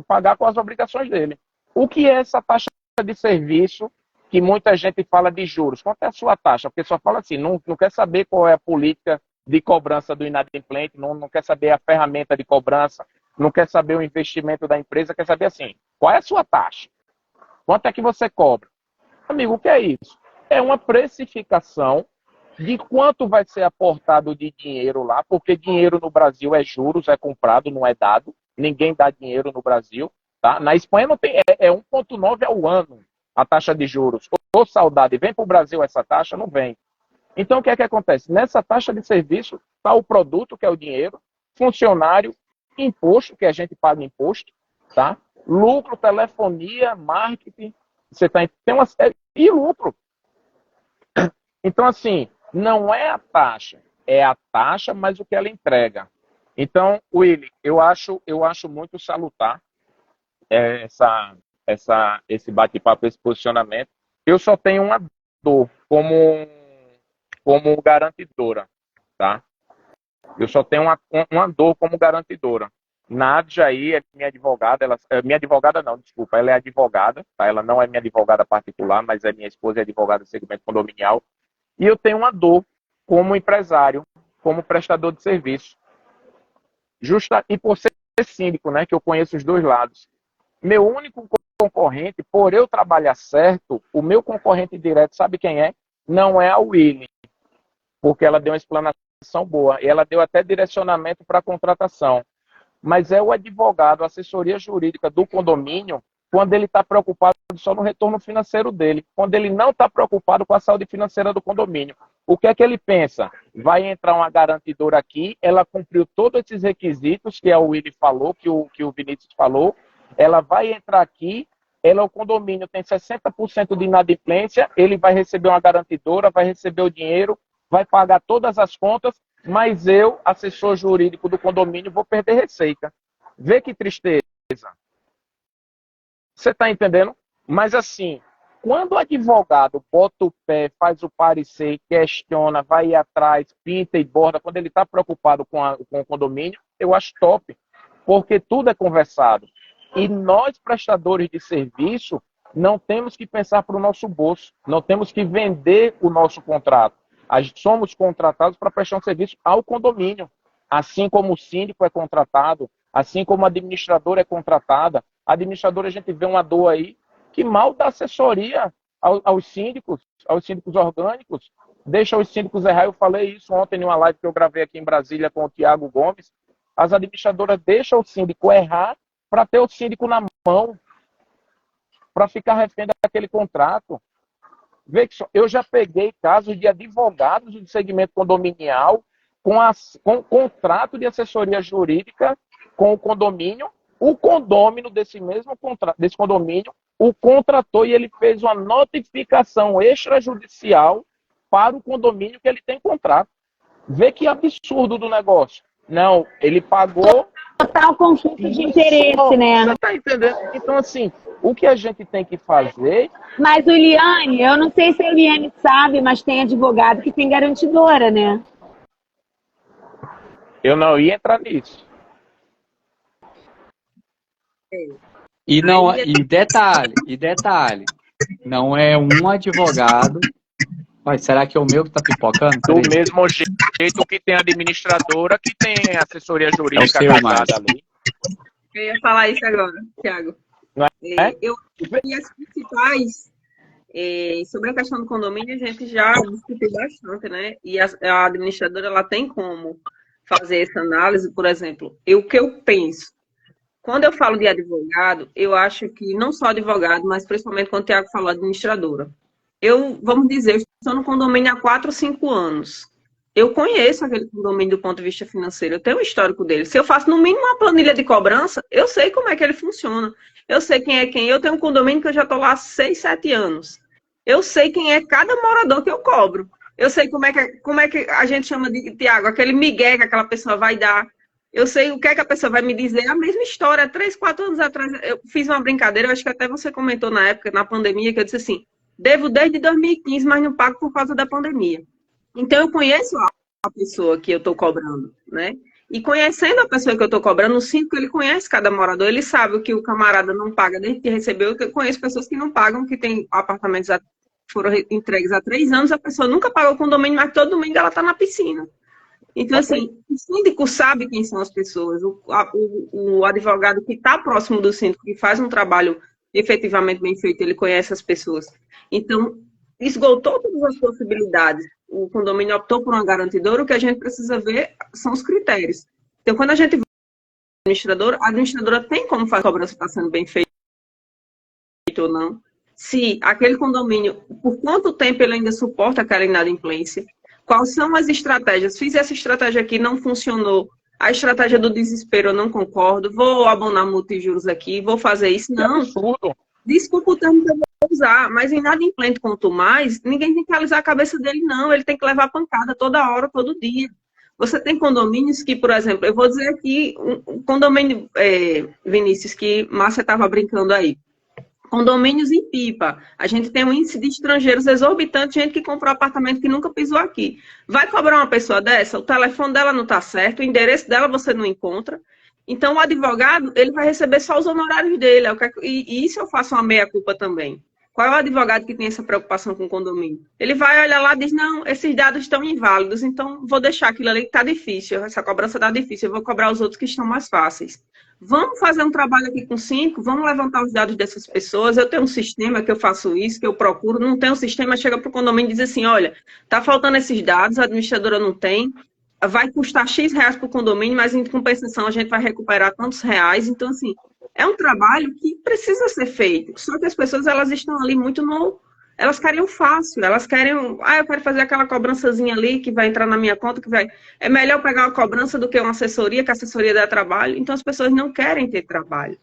pagar com as obrigações dele. O que é essa taxa de serviço que muita gente fala de juros? Quanto é a sua taxa? Porque só fala assim, não quer saber qual é a política de cobrança do inadimplente, não quer saber a ferramenta de cobrança, não quer saber o investimento da empresa, quer saber assim, qual é a sua taxa? Quanto é que você cobra? Amigo, o que é isso? É uma precificação de quanto vai ser aportado de dinheiro lá, porque dinheiro no Brasil é juros, é comprado, não é dado. Ninguém dá dinheiro no Brasil. Tá? Na Espanha não tem, é 1,9 ao ano a taxa de juros. Ô, saudade, vem para o Brasil essa taxa? Não vem. Então, o que é que acontece? Nessa taxa de serviço está o produto, que é o dinheiro, funcionário, imposto, que a gente paga imposto, tá? Lucro, telefonia, marketing, você tem uma série, e lucro. Então, assim, não é a taxa, é a taxa, mas o que ela entrega. Então, Willy, eu acho muito salutar esse bate-papo, esse posicionamento. Eu só tenho uma dor como garantidora, tá? Eu só tenho uma dor como garantidora. Nádia aí é minha advogada, minha advogada não, desculpa, ela é advogada, tá? Ela não é minha advogada particular, mas é minha esposa, é advogada do segmento condominial. E eu tenho uma dor como empresário, como prestador de serviço. E por ser síndico, né, que eu conheço os dois lados. Meu único concorrente, por eu trabalhar certo, o meu concorrente direto, sabe quem é? Não é a Willy, porque ela deu uma explanação boa, e ela deu até direcionamento para a contratação. Mas é o advogado, a assessoria jurídica do condomínio, quando ele está preocupado só no retorno financeiro dele, quando ele não está preocupado com a saúde financeira do condomínio. O que é que ele pensa? Vai entrar uma garantidora aqui, ela cumpriu todos esses requisitos que a Willy falou, que o Vinícius falou, ela vai entrar aqui, o condomínio tem 60% de inadimplência, ele vai receber uma garantidora, vai receber o dinheiro, vai pagar todas as contas, mas eu, assessor jurídico do condomínio, vou perder receita. Vê que tristeza. Você está entendendo? Mas assim, quando o advogado bota o pé, faz o parecer, questiona, vai atrás, pinta e borda, quando ele está preocupado com o condomínio, eu acho top, porque tudo é conversado. E nós, prestadores de serviço, não temos que pensar para o nosso bolso, não temos que vender o nosso contrato. Somos contratados para prestar um serviço ao condomínio, assim como o síndico é contratado, assim como a administradora é contratada. A administradora, a gente vê uma dor aí que mal dá assessoria aos síndicos orgânicos, deixa os síndicos errar. Eu falei isso ontem em uma live que eu gravei aqui em Brasília com o Tiago Gomes. As administradoras deixam o síndico errar para ter o síndico na mão, para ficar refém daquele contrato. Vê que eu já peguei casos de advogados do segmento condominial com contrato de assessoria jurídica com o condomínio. O condômino desse condomínio o contratou e ele fez uma notificação extrajudicial para o condomínio que ele tem contrato. Vê que absurdo do negócio. Não, ele pagou... Total conflito de interesse, né? Você tá entendendo? Então, assim, o que a gente tem que fazer... Mas o Eliane, eu não sei se a Eliane sabe, mas tem advogado que tem garantidora, né? Eu não ia entrar nisso. E detalhe, não é um advogado. Mas será que é o meu que tá pipocando? Do mesmo jeito que tem administradora, que tem assessoria jurídica casada ali. Eu ia falar isso agora, Thiago. Não é? Eu e as principais, sobre a questão do condomínio, a gente já discutiu bastante, né? E a administradora, ela tem como fazer essa análise, por exemplo, o que eu penso. Quando eu falo de advogado, eu acho que não só advogado, mas principalmente quando o Tiago falou administradora. Vamos dizer, eu estou no condomínio há 4 ou 5 anos. Eu conheço aquele condomínio do ponto de vista financeiro, eu tenho um histórico dele. Se eu faço no mínimo uma planilha de cobrança, eu sei como é que ele funciona. Eu sei quem é quem. Eu tenho um condomínio que eu já estou lá há 6, 7 anos. Eu sei quem é cada morador que eu cobro. Eu sei como é que a gente chama de, Tiago, aquele migué que aquela pessoa vai dar. Eu sei o que é que a pessoa vai me dizer. A mesma história, 3, 4 anos atrás, eu fiz uma brincadeira, eu acho que até você comentou na época, na pandemia, que eu disse assim, devo desde 2015, mas não pago por causa da pandemia. Então, eu conheço a pessoa que eu estou cobrando, né? E conhecendo a pessoa que eu estou cobrando, sinto que ele conhece cada morador, ele sabe o que o camarada não paga desde que recebeu. Eu conheço pessoas que não pagam, que têm apartamentos que foram entregues há 3 anos, a pessoa nunca pagou o condomínio, mas todo domingo ela está na piscina. Então, assim, o síndico sabe quem são as pessoas, o advogado que está próximo do síndico, que faz um trabalho efetivamente bem feito, ele conhece as pessoas. Então, esgotou todas as possibilidades. O condomínio optou por uma garantidora, o que a gente precisa ver são os critérios. Então, quando a gente vai a administradora tem como fazer a cobrança está sendo bem feita ou não. Se aquele condomínio, por quanto tempo ele ainda suporta aquela inadimplência. Quais são as estratégias? Fiz essa estratégia aqui, não funcionou. A estratégia do desespero eu não concordo. Vou abonar multa e juros aqui, vou fazer isso. Não. Desculpa o termo que eu vou usar, mas inadimplente quanto mais, ninguém tem que alisar a cabeça dele, não. Ele tem que levar pancada toda hora, todo dia. Você tem condomínios que, por exemplo, eu vou dizer aqui, um condomínio, Vinícius, que Márcia estava brincando aí. Condomínios em Pipa. A gente tem um índice de estrangeiros exorbitante, gente que comprou apartamento que nunca pisou aqui. Vai cobrar uma pessoa dessa? O telefone dela não está certo, o endereço dela você não encontra. Então, o advogado, ele vai receber só os honorários dele. E isso eu faço uma meia-culpa também. Qual é o advogado que tem essa preocupação com o condomínio? Ele vai olhar lá e diz, não, esses dados estão inválidos, então vou deixar aquilo ali que está difícil, essa cobrança está difícil, eu vou cobrar os outros que estão mais fáceis. Vamos fazer um trabalho aqui com 5, vamos levantar os dados dessas pessoas. Eu tenho um sistema que eu faço isso, que eu procuro, não tem um sistema, chega para o condomínio e diz assim, olha, está faltando esses dados, a administradora não tem, vai custar X reais para o condomínio, mas em compensação a gente vai recuperar tantos reais. Então, assim, é um trabalho que precisa ser feito. Só que as pessoas, elas estão ali muito no... Elas querem o fácil, elas querem... eu quero fazer aquela cobrançazinha ali que vai entrar na minha conta, que vai... É melhor pegar uma cobrança do que uma assessoria, que a assessoria dá trabalho. Então, as pessoas não querem ter trabalho.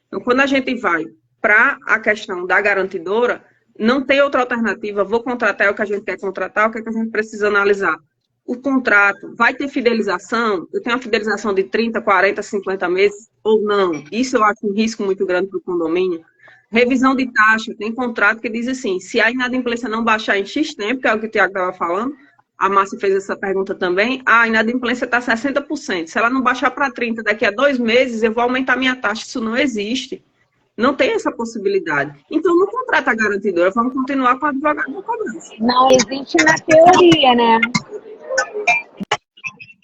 Então, quando a gente vai para a questão da garantidora, não tem outra alternativa. Vou contratar o que a gente quer contratar, o que a gente precisa analisar. O contrato vai ter fidelização? Eu tenho uma fidelização de 30, 40, 50 meses ou não? Isso eu acho um risco muito grande para o condomínio. Revisão de taxa, tem contrato que diz assim, se a inadimplência não baixar em X tempo, que é o que o Tiago estava falando, a Márcia fez essa pergunta também, a inadimplência está 60%. Se ela não baixar para 30% daqui a 2 meses, eu vou aumentar minha taxa. Isso não existe. Não tem essa possibilidade. Então, não contrata a garantidora, vamos continuar com o advogado da cobrança. Não existe na teoria, né?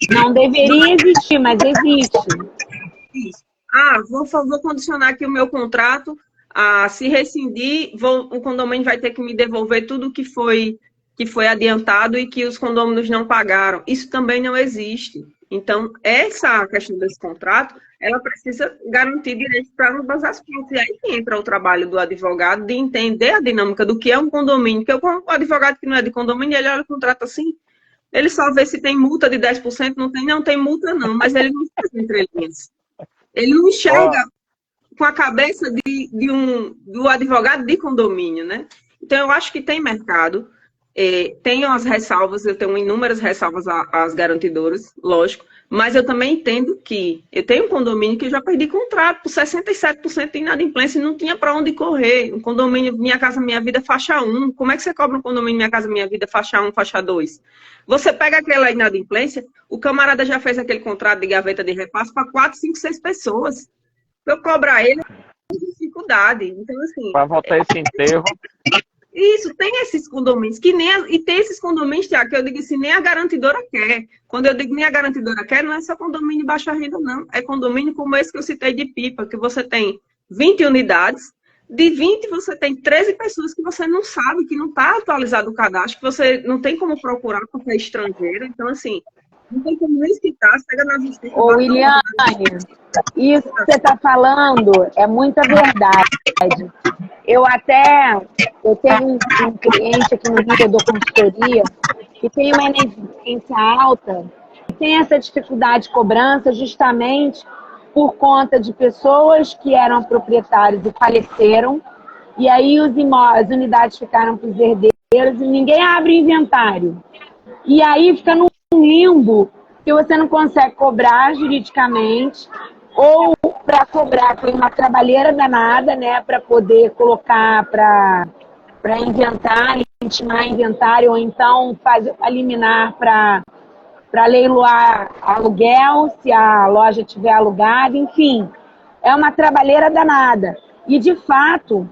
Não deveria existir, mas existe. Isso. Vou condicionar aqui o meu contrato, se rescindir, o condomínio vai ter que me devolver tudo que foi adiantado e que os condôminos não pagaram. Isso também não existe. Então, essa questão desse contrato, ela precisa garantir direitos para ambas as partes. E aí entra o trabalho do advogado de entender a dinâmica do que é um condomínio. Porque o advogado que não é de condomínio, ele olha o contrato assim, ele só vê se tem multa de 10%, não tem multa não, mas ele não faz entrelinhas. Ele não enxerga com a cabeça do advogado de condomínio, né? Então, eu acho que tem mercado, tem as ressalvas, eu tenho inúmeras ressalvas às garantidoras, lógico, mas eu também entendo que eu tenho um condomínio que eu já perdi contrato por 67% de inadimplência e não tinha para onde correr. Um condomínio Minha Casa Minha Vida faixa 1. Como é que você cobra um condomínio Minha Casa Minha Vida faixa 1, faixa 2? Você pega aquela inadimplência, o camarada já fez aquele contrato de gaveta de repasse para 4, 5, 6 pessoas. Eu cobrar ele é dificuldade. Então, assim... Para voltar esse enterro... Isso, tem esses condomínios, e tem esses condomínios, Tiago, que eu digo assim, nem a garantidora quer. Quando eu digo nem a garantidora quer, não é só condomínio de baixa renda, não. É condomínio como esse que eu citei de Pipa, que você tem 20 unidades. De 20, você tem 13 pessoas que você não sabe, que não está atualizado o cadastro, que você não tem como procurar porque é estrangeiro. Então, assim, não tem como nem citar, pega na justiça. Ô, Williane, isso que você está falando é muita verdade. Eu tenho um cliente aqui no Rio, eu dou consultoria, que tem uma inadimplência alta, e tem essa dificuldade de cobrança justamente por conta de pessoas que eram proprietários e faleceram, e aí as unidades ficaram para os herdeiros e ninguém abre inventário. E aí fica num limbo que você não consegue cobrar juridicamente, ou para cobrar foi uma trabalheira danada, né, para poder colocar para inventário, intimar inventário, ou então fazer liminar para leiloar aluguel, se a loja tiver alugada, enfim, é uma trabalheira danada. E, de fato,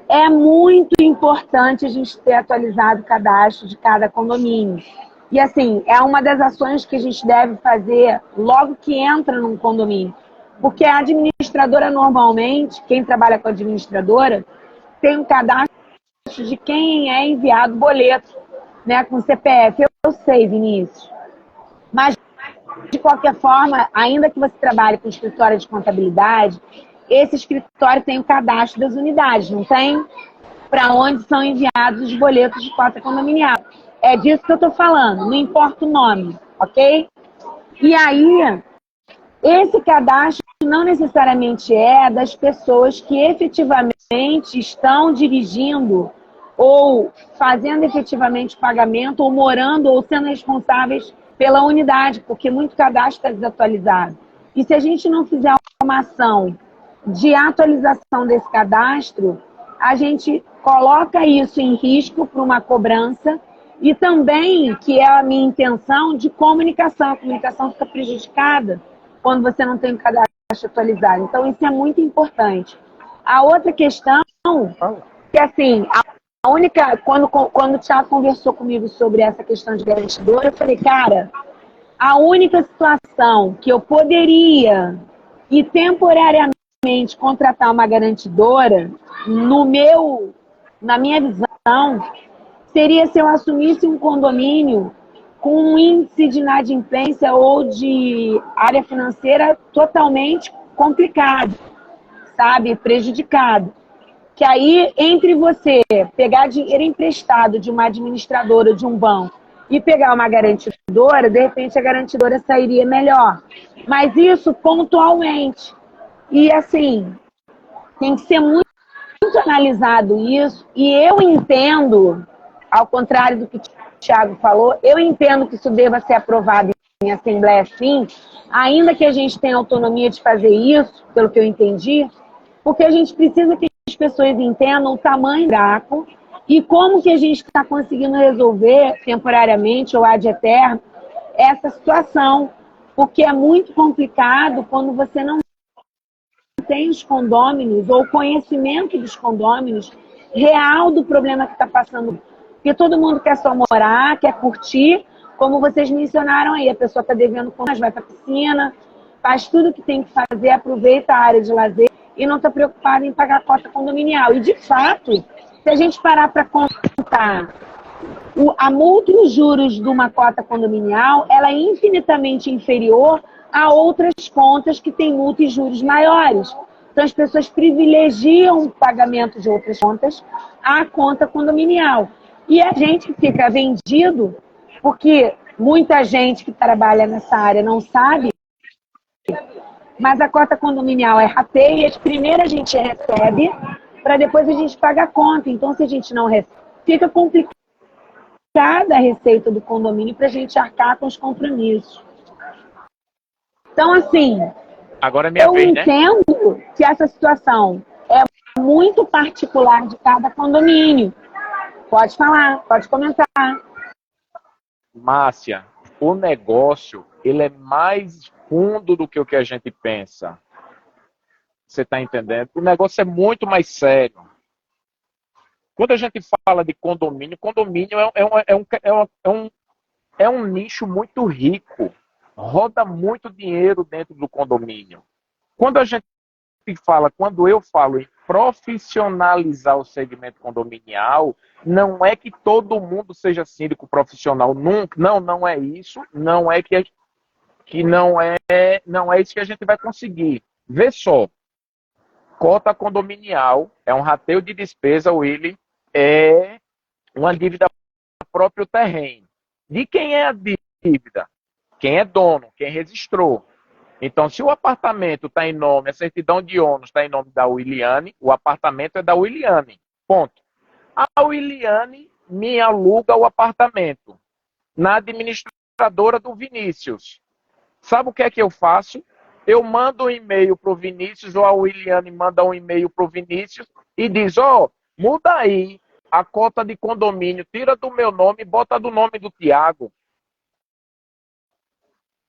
é muito importante a gente ter atualizado o cadastro de cada condomínio. E, assim, é uma das ações que a gente deve fazer logo que entra num condomínio. Porque a administradora, normalmente, quem trabalha com a administradora, tem um cadastro de quem é enviado boleto, né, com CPF. Eu sei, Vinícius. Mas, de qualquer forma, ainda que você trabalhe com escritório de contabilidade, esse escritório tem o cadastro das unidades, não tem? Para onde são enviados os boletos de cota condominial. É disso que eu estou falando, não importa o nome, ok? E aí, esse cadastro não necessariamente é das pessoas que efetivamente estão dirigindo ou fazendo efetivamente pagamento, ou morando, ou sendo responsáveis pela unidade, porque muito cadastro está desatualizado. E se a gente não fizer uma ação de atualização desse cadastro, a gente coloca isso em risco para uma cobrança e também, que é a minha intenção, de comunicação. A comunicação fica prejudicada quando você não tem o cadastro atualizado. Então, isso é muito importante. A outra questão, que assim, a única, quando o Thiago conversou comigo sobre essa questão de garantidora, eu falei, cara, a única situação que eu poderia e temporariamente contratar uma garantidora, na minha visão, seria se eu assumisse um condomínio com um índice de inadimplência ou de área financeira totalmente complicado, sabe? Prejudicado. Que aí, entre você pegar dinheiro emprestado de uma administradora de um banco e pegar uma garantidora, de repente a garantidora sairia melhor. Mas isso pontualmente. E assim, tem que ser muito analisado isso. E eu entendo, ao contrário do que o Thiago falou, eu entendo que isso deva ser aprovado em assembleia sim, ainda que a gente tenha autonomia de fazer isso, pelo que eu entendi, porque a gente precisa que as pessoas entendam o tamanho do buraco e como que a gente está conseguindo resolver temporariamente ou ad eterno essa situação, porque é muito complicado quando você não tem os condôminos ou conhecimento dos condôminos real do problema que está passando. Porque todo mundo quer só morar, quer curtir, como vocês mencionaram aí, a pessoa está devendo contas, vai para a piscina, faz tudo o que tem que fazer, aproveita a área de lazer e não está preocupada em pagar a cota condominial. E, de fato, se a gente parar para contar a multa e os juros de uma cota condominial, ela é infinitamente inferior a outras contas que têm multa e juros maiores. Então, as pessoas privilegiam o pagamento de outras contas à conta condominial. E a gente fica vendido, porque muita gente que trabalha nessa área não sabe, mas a cota condominial é rateia, primeiro a gente recebe, para depois a gente paga a conta. Então, se a gente não recebe, fica complicado a receita do condomínio para a gente arcar com os compromissos. Então, assim, agora é minha eu vez, né? entendo que essa situação é muito particular de cada condomínio. Pode falar, pode comentar. Márcia, o negócio, ele é mais fundo do que o que a gente pensa. Você está entendendo? O negócio é muito mais sério. Quando a gente fala de condomínio, condomínio é um nicho muito rico. Roda muito dinheiro dentro do condomínio. Quando a gente fala, quando eu falo em profissionalizar o segmento condominial, não é que todo mundo seja síndico profissional, não é isso, não é não é isso que a gente vai conseguir. Vê só, cota condominial é um rateio de despesa, Willy, é uma dívida próprio terreno. De quem é a dívida? Quem é dono, quem registrou. Então, se o apartamento está em nome, a certidão de ônus está em nome da Williane, o apartamento é da Williane. Ponto. A Williane me aluga o apartamento na administradora do Vinícius. Sabe o que é que eu faço? Eu mando um e-mail para o Vinícius, ou a Williane manda um e-mail para o Vinícius e diz, muda aí a cota de condomínio, tira do meu nome e bota do nome do Tiago.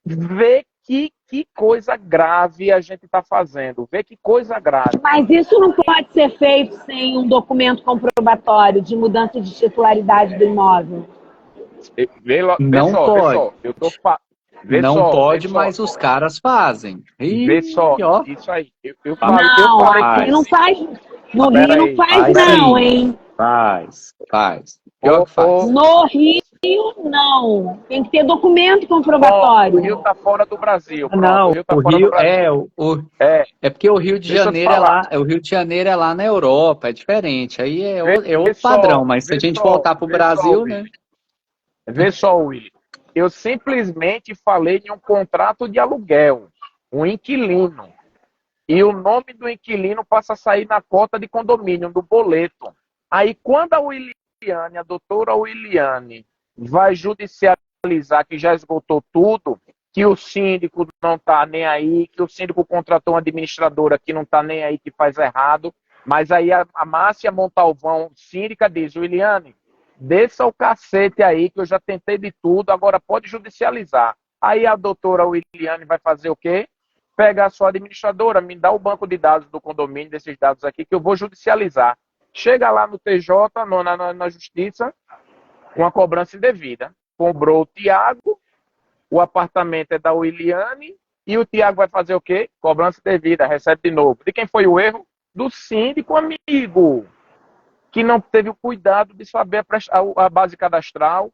Vê que coisa grave a gente está fazendo. Vê que coisa grave. Mas isso não pode ser feito sem um documento comprobatório de mudança de titularidade do imóvel. Não pode. Não pode, mas só. Os caras fazem. Vê só, ó. isso aí. Não, aqui não faz. No Rio não faz não, hein? Faz. Pior que faz. No Rio, não. Tem que ter documento comprobatório. O Rio está fora do Brasil. Não, o Rio é porque o Rio de Janeiro é lá. O Rio de Janeiro é lá na Europa, é diferente. Aí é outro padrão, mas se a gente voltar para o Brasil, né? Vê só, Willy. Eu simplesmente falei de um contrato de aluguel, um inquilino. E o nome do inquilino passa a sair na cota de condomínio, do boleto. Aí, quando a Williane, a doutora Williane, vai judicializar que já esgotou tudo, que o síndico não está nem aí, que o síndico contratou uma administradora que não está nem aí, que faz errado, mas aí a Márcia Montalvão, síndica, diz, Williane, desça o cacete aí, que eu já tentei de tudo, agora pode judicializar. Aí a doutora Williane vai fazer o quê? Pegar a sua administradora, me dá o banco de dados do condomínio, desses dados aqui, que eu vou judicializar. Chega lá no TJ, na Justiça, uma cobrança indevida. Cobrou o Tiago, o apartamento é da Williane, e o Tiago vai fazer o quê? Cobrança indevida, recebe de novo. De quem foi o erro? Do síndico amigo, que não teve o cuidado de saber a base cadastral,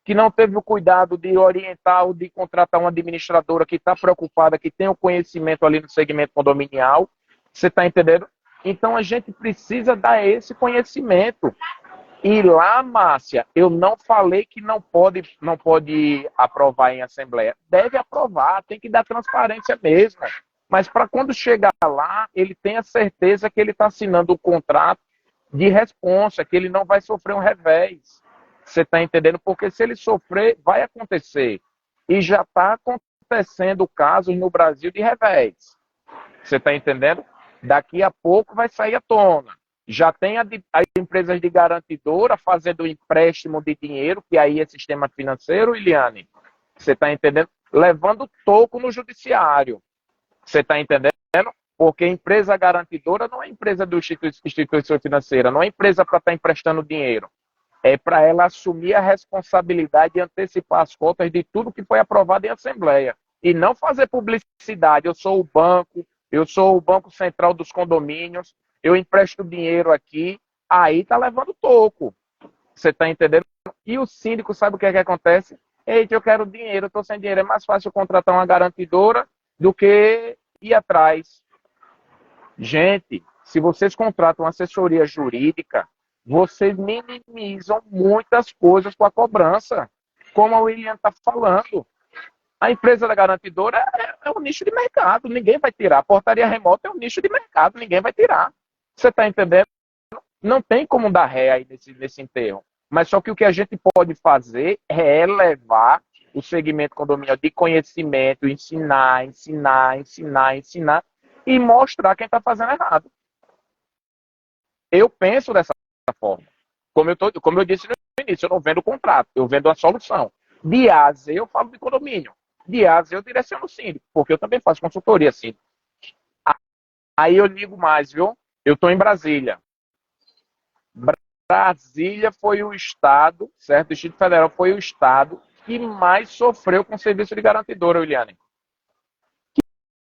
que não teve o cuidado de orientar ou de contratar uma administradora que está preocupada, que tem o conhecimento ali no segmento condominial. Você está entendendo? Então, a gente precisa dar esse conhecimento. E lá, Márcia, eu não falei que não pode aprovar em assembleia. Deve aprovar, tem que dar transparência mesmo. Mas para quando chegar lá, ele tenha certeza que ele está assinando o contrato de responsa, que ele não vai sofrer um revés. Você está entendendo? Porque se ele sofrer, vai acontecer. E já está acontecendo casos no Brasil de revés. Você está entendendo? Daqui a pouco vai sair à tona. Já tem as empresas de garantidora fazendo empréstimo de dinheiro, que aí é sistema financeiro, Iliane. Você está entendendo? Levando toco no judiciário. Você está entendendo? Porque empresa garantidora não é empresa do instituição financeira, não é empresa para estar emprestando dinheiro. É para ela assumir a responsabilidade de antecipar as cotas de tudo que foi aprovado em assembleia. E não fazer publicidade. Eu sou o Banco Central dos Condomínios, eu empresto dinheiro aqui, aí está levando toco. Você está entendendo? E o síndico sabe o que é que acontece? Eita, eu quero dinheiro, eu estou sem dinheiro. É mais fácil contratar uma garantidora do que ir atrás. Gente, se vocês contratam assessoria jurídica, vocês minimizam muitas coisas com a cobrança, como a William está falando. A empresa da garantidora é um nicho de mercado, ninguém vai tirar. A portaria remota é um nicho de mercado, ninguém vai tirar. Você está entendendo? Não tem como dar ré aí nesse enterro. Mas só que o que a gente pode fazer é elevar o segmento condominial de conhecimento, ensinar e mostrar quem está fazendo errado. Eu penso dessa forma. Como eu disse no início, eu não vendo contrato, eu vendo a solução. De A a Z eu falo de condomínio. De A a Z eu direciono o síndico, porque eu também faço consultoria síndico. Aí eu ligo mais, viu? Eu estou em Brasília. Brasília foi o estado, certo? O Distrito Federal foi o estado que mais sofreu com o serviço de garantidora, Williane.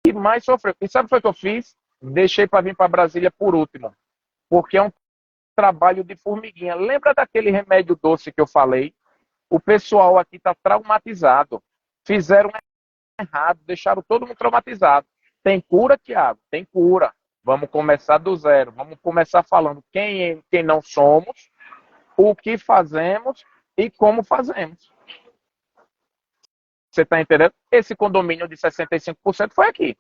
Que mais sofreu. E sabe o que eu fiz? deixei para vir para Brasília por último, porque é um trabalho de formiguinha. Lembra daquele remédio doce que eu falei? O pessoal aqui está traumatizado. Fizeram errado, deixaram todo mundo traumatizado. Tem cura, Tiago? Tem cura. Vamos começar do zero. Vamos começar falando quem não somos, o que fazemos e como fazemos. Você está entendendo? Esse condomínio de 65% foi aqui.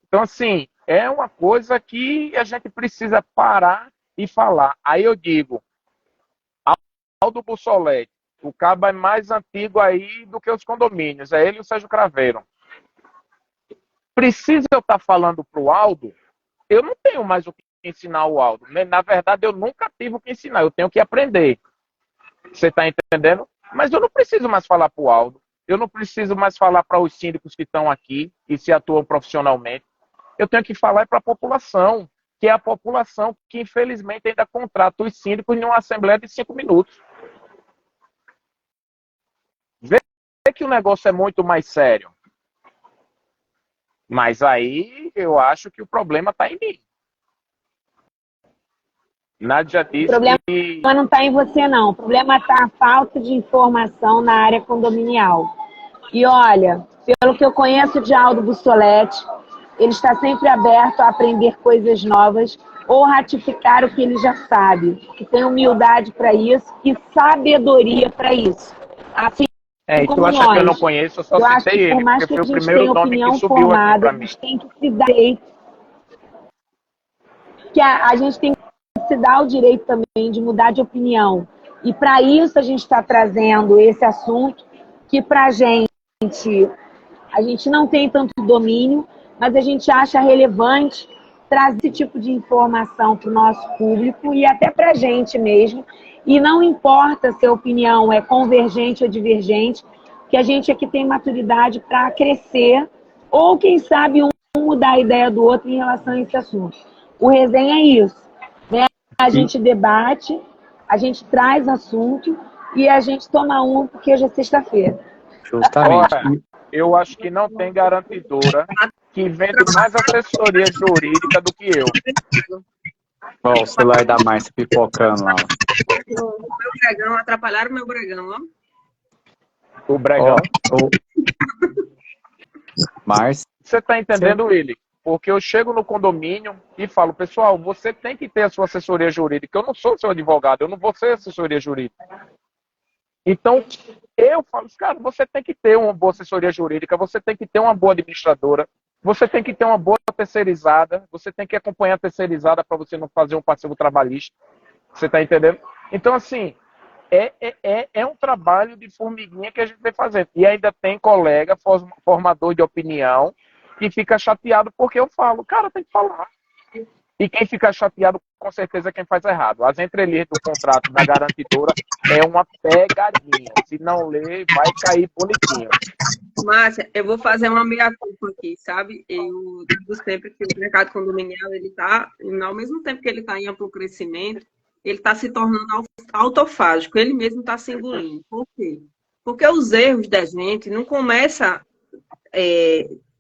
Então, assim, é uma coisa que a gente precisa parar e falar. Aí eu digo, Aldo Bussolete, o cabo é mais antigo aí do que os condomínios. É ele e o Sérgio Craveiro. Precisa eu estar falando para o Aldo? Eu não tenho mais o que ensinar o Aldo. Na verdade, eu nunca tive o que ensinar. Eu tenho que aprender. Você está entendendo? Mas eu não preciso mais falar para o Aldo. Eu não preciso mais falar para os síndicos que estão aqui e se atuam profissionalmente. Eu tenho que falar para a população, que é a população que, infelizmente, ainda contrata os síndicos em uma assembleia de 5 minutos. Vê que o negócio é muito mais sério. Mas aí eu acho que o problema está em mim. Nádia disse o problema que... não está em você, não. O problema está a falta de informação na área condominial. E olha, pelo que eu conheço de Aldo Bussolete, ele está sempre aberto a aprender coisas novas ou ratificar o que ele já sabe, que tem humildade para isso e sabedoria para isso. Assim e como tu acha nós. que eu não conheço, eu só Eu acho citei que por ele, mais porque que a foi o gente primeiro tenha nome opinião que subiu aqui formada, para a mim. gente tem que se dar que a gente tem que se dar o direito também de mudar de opinião. E para isso a gente está trazendo esse assunto que para a gente não tem tanto domínio, mas a gente acha relevante trazer esse tipo de informação para o nosso público e até para a gente mesmo. E não importa se a opinião é convergente ou divergente, que a gente aqui tem maturidade para crescer ou, quem sabe, um mudar a ideia do outro em relação a esse assunto. O resenha é isso, né? A gente debate, a gente traz assunto e a gente toma um porque hoje é sexta-feira. Justamente. Olha, eu acho que não tem garantidora que vende mais assessoria jurídica do que eu. Ó, o celular da Márcia pipocando lá. O meu bregão, atrapalharam o meu bregão, ó. O bregão. Márcia. Você está entendendo, Willy? Porque eu chego no condomínio e falo, pessoal, você tem que ter a sua assessoria jurídica. Eu não sou seu advogado, eu não vou ser assessoria jurídica. Então, eu falo, cara, você tem que ter uma boa assessoria jurídica, você tem que ter uma boa administradora, você tem que ter uma boa terceirizada, você tem que acompanhar a terceirizada para você não fazer um passivo trabalhista. Você está entendendo? Então, assim, é um trabalho de formiguinha que a gente vem fazendo. E ainda tem colega, formador de opinião, que fica chateado porque eu falo, cara, tem que falar. E quem fica chateado, com certeza, é quem faz errado. As entrelinhas do contrato da garantidora é uma pegadinha. Se não ler, vai cair bonitinho. Márcia, eu vou fazer uma meia-culpa aqui, sabe? Eu digo sempre que o mercado condominial, ele está, ao mesmo tempo que ele está em amplo crescimento, ele está se tornando autofágico, ele mesmo está se engolindo. Por quê? Porque os erros da gente não começam,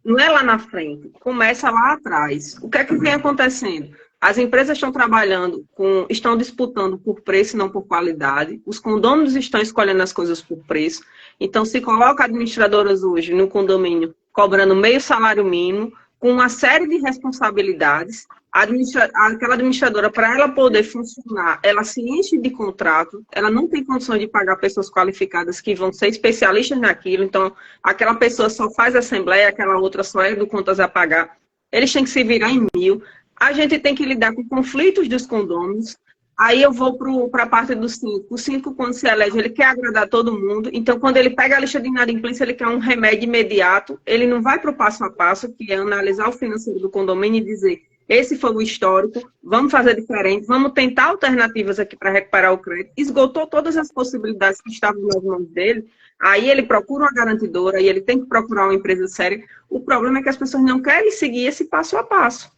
não é lá na frente, começa lá atrás. O que é que vem acontecendo? As empresas estão trabalhando, estão disputando por preço e não por qualidade. Os condôminos estão escolhendo as coisas por preço. Então, se coloca administradoras hoje no condomínio cobrando meio salário mínimo, com uma série de responsabilidades. Aquela administradora, para ela poder funcionar, ela se enche de contrato, ela não tem condições de pagar pessoas qualificadas que vão ser especialistas naquilo. Então, aquela pessoa só faz assembleia, aquela outra só é do contas a pagar. Eles têm que se virar em 1000. A gente tem que lidar com conflitos dos condôminos. Aí eu vou para a parte do síndico. O síndico, quando se elege, ele quer agradar todo mundo. Então, quando ele pega a lista de inadimplência, ele quer um remédio imediato. Ele não vai para o passo a passo, que é analisar o financeiro do condomínio e dizer, esse foi o histórico, vamos fazer diferente, vamos tentar alternativas aqui para recuperar o crédito. Esgotou todas as possibilidades que estavam nas mãos dele. Aí ele procura uma garantidora, aí ele tem que procurar uma empresa séria. O problema é que as pessoas não querem seguir esse passo a passo.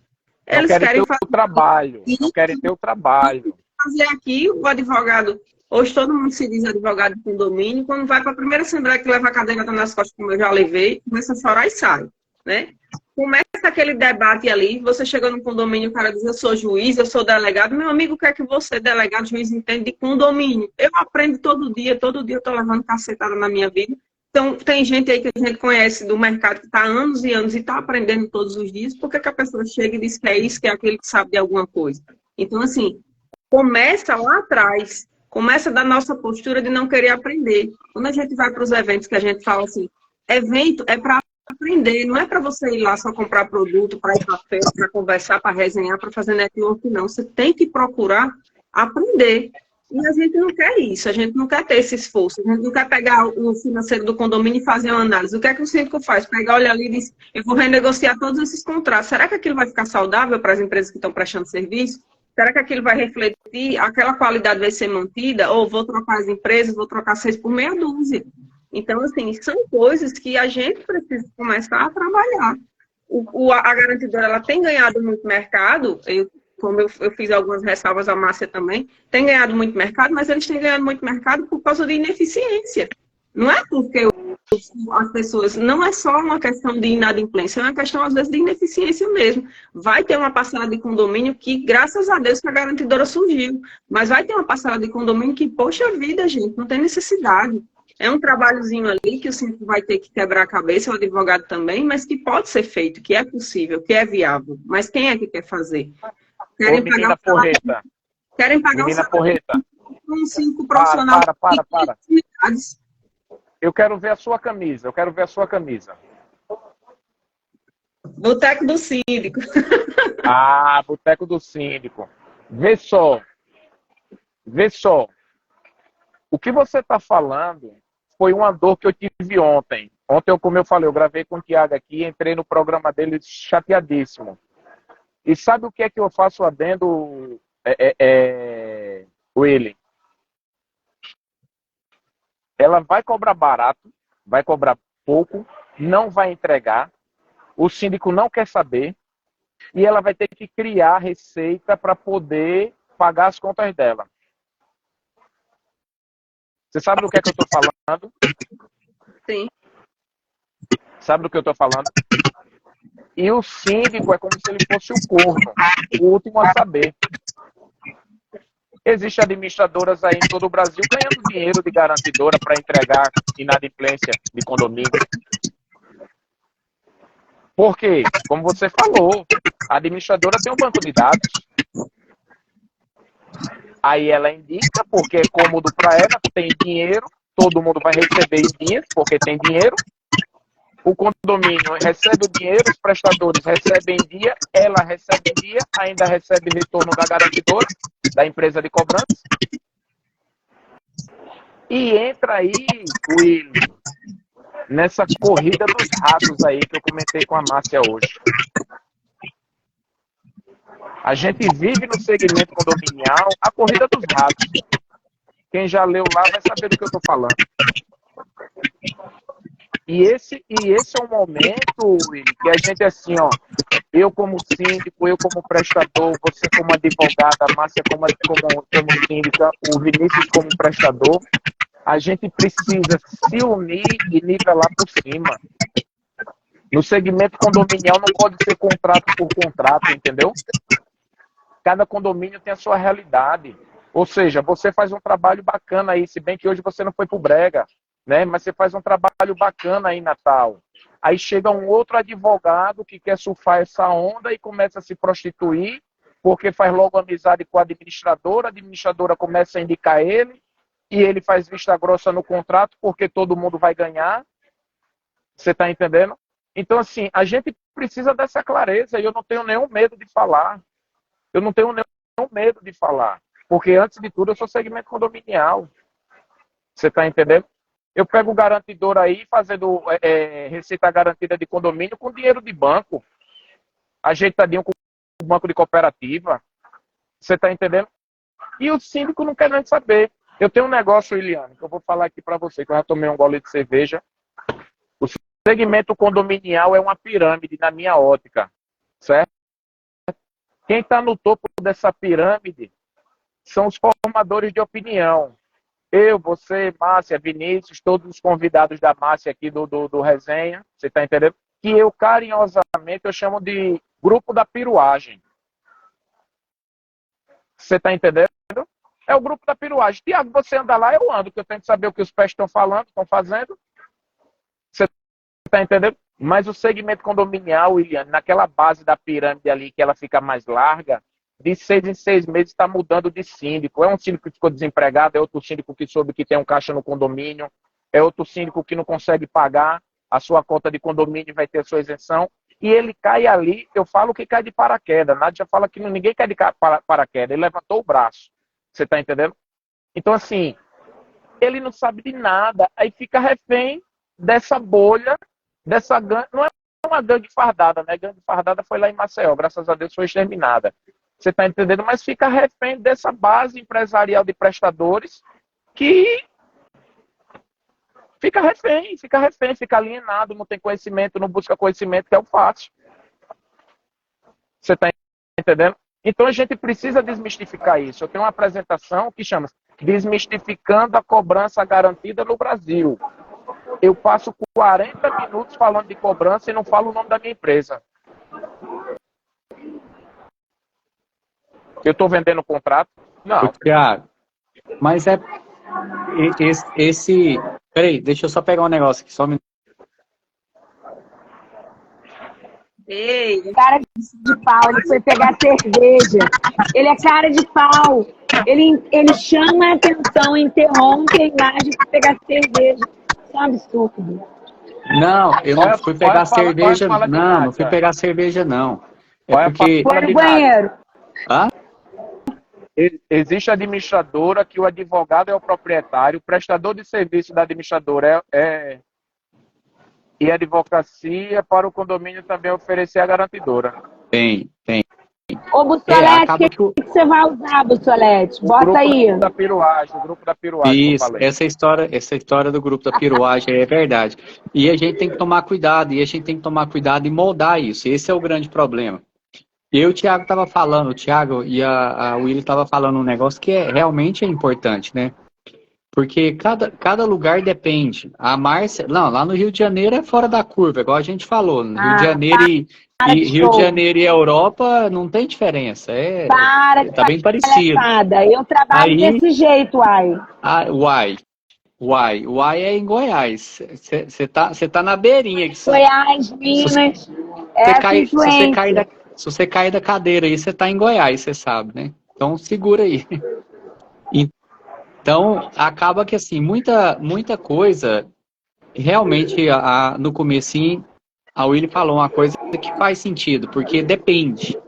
Eles querem ter o trabalho. Não querem ter o trabalho. Fazer aqui, o advogado Hoje todo mundo se diz advogado de condomínio, quando vai para a primeira assembleia que leva a cadeira nas costas, como eu já levei, começa a chorar e sai, né? Começa aquele debate ali, você chega no condomínio, o cara diz, eu sou juiz, eu sou delegado. Meu amigo, o que é que você, delegado, juiz, entende de condomínio? Eu aprendo todo dia eu tô levando cacetada na minha vida. Então, tem gente aí que a gente conhece do mercado que está há anos e anos e está aprendendo todos os dias. Por que que a pessoa chega e diz que é isso, que é aquele que sabe de alguma coisa? Então, assim, começa lá atrás, começa da nossa postura de não querer aprender. Quando a gente vai para os eventos que a gente fala assim, evento é para aprender, não é para você ir lá só comprar produto, para ir para festa, para conversar, para resenhar, para fazer network, não. Você tem que procurar aprender. E a gente não quer isso, a gente não quer ter esse esforço, a gente não quer pegar o financeiro do condomínio e fazer uma análise. O que é que o síndico faz? Pega, olha ali e diz, eu vou renegociar todos esses contratos. Será que aquilo vai ficar saudável para as empresas que estão prestando serviço? Será que aquilo vai refletir, aquela qualidade vai ser mantida? Ou vou trocar as empresas, vou trocar 6 por meia dúzia? Então, assim, são coisas que a gente precisa começar a trabalhar. A garantidora, ela tem ganhado muito mercado, como eu fiz algumas ressalvas, a Márcia também, tem ganhado muito mercado, mas eles têm ganhado muito mercado por causa de ineficiência. Não é porque as pessoas, não é só uma questão de inadimplência, é uma questão, às vezes, de ineficiência mesmo. Vai ter uma parcela de condomínio que, graças a Deus, que a garantidora surgiu, mas vai ter uma parcela de condomínio que, poxa vida, gente, não tem necessidade. É um trabalhozinho ali que o síndico vai ter que quebrar a cabeça, o advogado também, mas que pode ser feito, que é possível, que é viável. Mas quem é que quer fazer? Querem pagar porreta. Querem pagar menina porreta. Um síndico profissional. Para. Eu quero ver a sua camisa, Boteco do síndico. Ah, boteco do síndico. Vê só. O que você está falando foi uma dor que eu tive ontem. Ontem, como eu falei, eu gravei com o Tiago aqui, entrei no programa dele chateadíssimo. E sabe o que é que eu faço adendo, Willy? Ela vai cobrar barato, vai cobrar pouco, não vai entregar, o síndico não quer saber, e ela vai ter que criar receita para poder pagar as contas dela. Você sabe do que é que eu estou falando? Sim. Sabe do que eu estou falando? E o síndico é como se ele fosse o corno, o último a saber. Existem administradoras aí em todo o Brasil ganhando dinheiro de garantidora para entregar inadimplência de condomínio. Porque, como você falou, a administradora tem um banco de dados. Aí ela indica, porque é cômodo para ela, tem dinheiro, todo mundo vai receber em dias, porque tem dinheiro. O condomínio recebe o dinheiro, os prestadores recebem em dia, ela recebe em dia, ainda recebe retorno da garantidora, da empresa de cobrança. E entra aí, Will, nessa corrida dos ratos aí que eu comentei com a Márcia hoje. A gente vive no segmento condominial a corrida dos ratos. Quem já leu lá vai saber do que eu estou falando. E esse é um momento, Willy, que a gente assim, ó, eu como síndico, eu como prestador, você como advogada, a Márcia como síndica, o Vinícius como prestador, a gente precisa se unir e nivelar por cima. No segmento condominial não pode ser contrato por contrato, entendeu? Cada condomínio tem a sua realidade. Ou seja, você faz um trabalho bacana aí, se bem que hoje você não foi pro Brega, né? Mas você faz um trabalho bacana aí em Natal. Aí chega um outro advogado que quer surfar essa onda e começa a se prostituir, porque faz logo amizade com a administradora começa a indicar ele, e ele faz vista grossa no contrato, porque todo mundo vai ganhar. Você está entendendo? Então, assim, a gente precisa dessa clareza, e eu não tenho nenhum medo de falar. Eu não tenho nenhum medo de falar, porque antes de tudo eu sou segmento condominial. Você está entendendo? Eu pego o garantidor aí, fazendo receita garantida de condomínio com dinheiro de banco, ajeitadinho com o banco de cooperativa. Você está entendendo? E o síndico não quer nem saber. Eu tenho um negócio, Eliane, que eu vou falar aqui para você, que eu já tomei um gole de cerveja. O segmento condominial é uma pirâmide na minha ótica, certo? Quem está no topo dessa pirâmide são os formadores de opinião. Eu, você, Márcia, Vinícius, todos os convidados da Márcia aqui do Resenha, você tá entendendo? Que eu carinhosamente eu chamo de grupo da piruagem. Você tá entendendo? É o grupo da piruagem. Tiago, você anda lá, eu ando, que eu tenho que saber o que os pés estão falando, estão fazendo. Você tá entendendo? Mas o segmento condominial, William, naquela base da pirâmide ali, que ela fica mais larga, de 6 em 6 meses está mudando de síndico. É um síndico que ficou desempregado, é outro síndico que soube que tem um caixa no condomínio, é outro síndico que não consegue pagar a sua conta de condomínio e vai ter a sua isenção. E ele cai ali, eu falo que cai de paraquedas. Nádia fala que ninguém cai de paraquedas, ele levantou o braço. Você está entendendo? Então, assim, ele não sabe de nada, aí fica refém dessa bolha, dessa gangue. Não é uma gangue fardada, né? Gangue fardada foi lá em Maceió, graças a Deus foi exterminada. Você está entendendo? Mas fica refém dessa base empresarial de prestadores que fica refém, fica alienado, não tem conhecimento, não busca conhecimento, que é o fácil. Você está entendendo? Então a gente precisa desmistificar isso. Eu tenho uma apresentação que chama Desmistificando a Cobrança Garantida no Brasil. Eu passo 40 minutos falando de cobrança e não falo o nome da minha empresa. Eu estou vendendo contrato? Não. Tiago, mas é esse... Peraí, deixa eu só pegar um negócio aqui, só um minuto. Ei, cara de pau, ele foi pegar cerveja. Ele é cara de pau. Ele chama a atenção, interrompe a imagem para pegar cerveja. Isso é um absurdo. Não, eu não fui pegar cerveja. Não fui pegar cerveja, não. É porque... Foi no banheiro. Hã? Existe a administradora, que o advogado é o proprietário, o prestador de serviço da administradora e a advocacia para o condomínio também oferecer a garantidora. Tem. Ô, Bussolete, o que você vai usar, Bussolete? Bota aí. O grupo da piruagem. Isso, essa história do grupo da piruagem é verdade. E a gente tem que tomar cuidado, e moldar isso. Esse é o grande problema. O Thiago estava falando, o Thiago e a Willy estava falando um negócio que realmente é importante, né? Porque cada lugar depende. A Márcia, não, lá no Rio de Janeiro é fora da curva, igual a gente falou. No Rio de Janeiro Rio de Janeiro e Europa não tem diferença. Tá bem parecido. Eu trabalho desse jeito, Uai é em Goiás. Você tá na beirinha. Goiás, Minas. Se você cair da cadeira aí, você tá em Goiás, você sabe, né? Então segura aí. Então, acaba que assim, muita coisa, realmente, no comecinho, a Willy falou uma coisa que faz sentido, porque depende.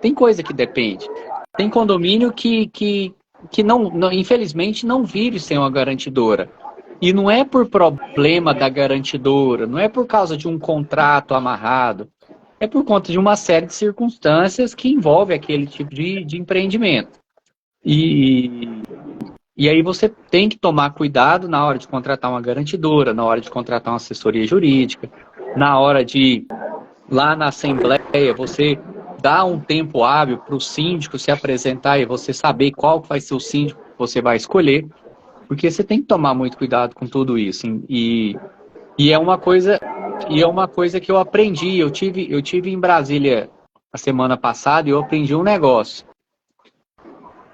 Tem coisa que depende. Tem condomínio que não, infelizmente, não vive sem uma garantidora. E não é por problema da garantidora, não é por causa de um contrato amarrado, é por conta de uma série de circunstâncias que envolve aquele tipo de empreendimento. E aí você tem que tomar cuidado na hora de contratar uma garantidora, na hora de contratar uma assessoria jurídica, na hora de, lá na assembleia, você dar um tempo hábil para o síndico se apresentar e você saber qual vai ser o síndico que você vai escolher, porque você tem que tomar muito cuidado com tudo isso. E é uma coisa que eu aprendi. Eu tive em Brasília a semana passada e eu aprendi um negócio.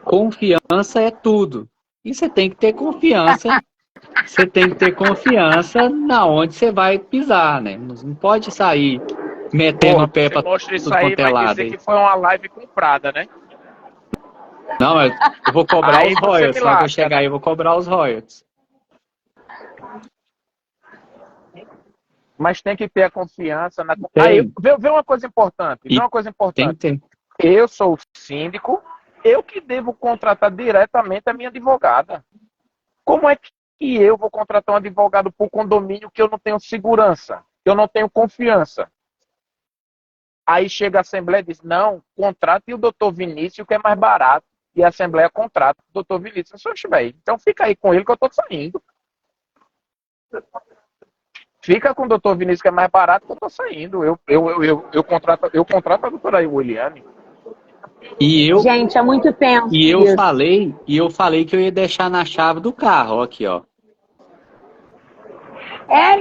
Confiança é tudo. E você tem que ter confiança. Você tem que ter confiança na onde você vai pisar, né? Não pode sair metendo o pé para tudo isso aí, vai dizer que foi uma live comprada, né? Não, eu vou cobrar os royalties. Quando eu chegar aí, eu vou cobrar os royalties. Mas tem que ter a confiança na... Aí, vê uma coisa importante. Tem que ter. Eu sou o síndico, eu que devo contratar diretamente a minha advogada. Como é que eu vou contratar um advogado por condomínio que eu não tenho segurança, que eu não tenho confiança? Aí chega a Assembleia e diz, não, contrate o doutor Vinícius, que é mais barato. E a Assembleia contrata o doutor Vinícius. Então fica aí com ele que eu estou saindo. Fica com o doutor Vinícius, que é mais barato, que eu estou saindo. Eu contrato a doutora Williane. Gente, é muito tenso. E eu falei que eu ia deixar na chave do carro, aqui, ó.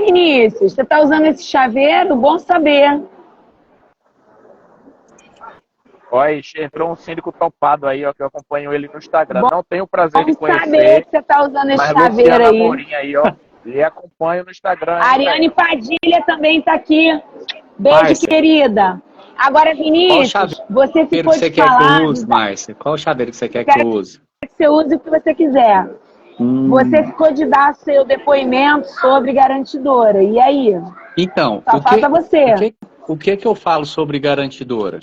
Vinícius, você tá usando esse chaveiro? Bom saber. Olha, entrou um síndico topado aí, ó, que eu acompanho ele no Instagram. Não tenho o prazer de conhecer. Saber que você tá usando esse chaveiro Luciana aí. Amorim aí, ó. E acompanho no Instagram. A Ariane Padilha também tá aqui. Beijo, Márcia, querida. Agora, Vinícius, você ficou de falar... Qual chaveiro que eu use, Márcia? Qual chaveiro que você quer que eu use? Que você use o que você quiser. Você ficou de dar seu depoimento sobre garantidora. E aí? Então, só falta você. O que eu falo sobre garantidora?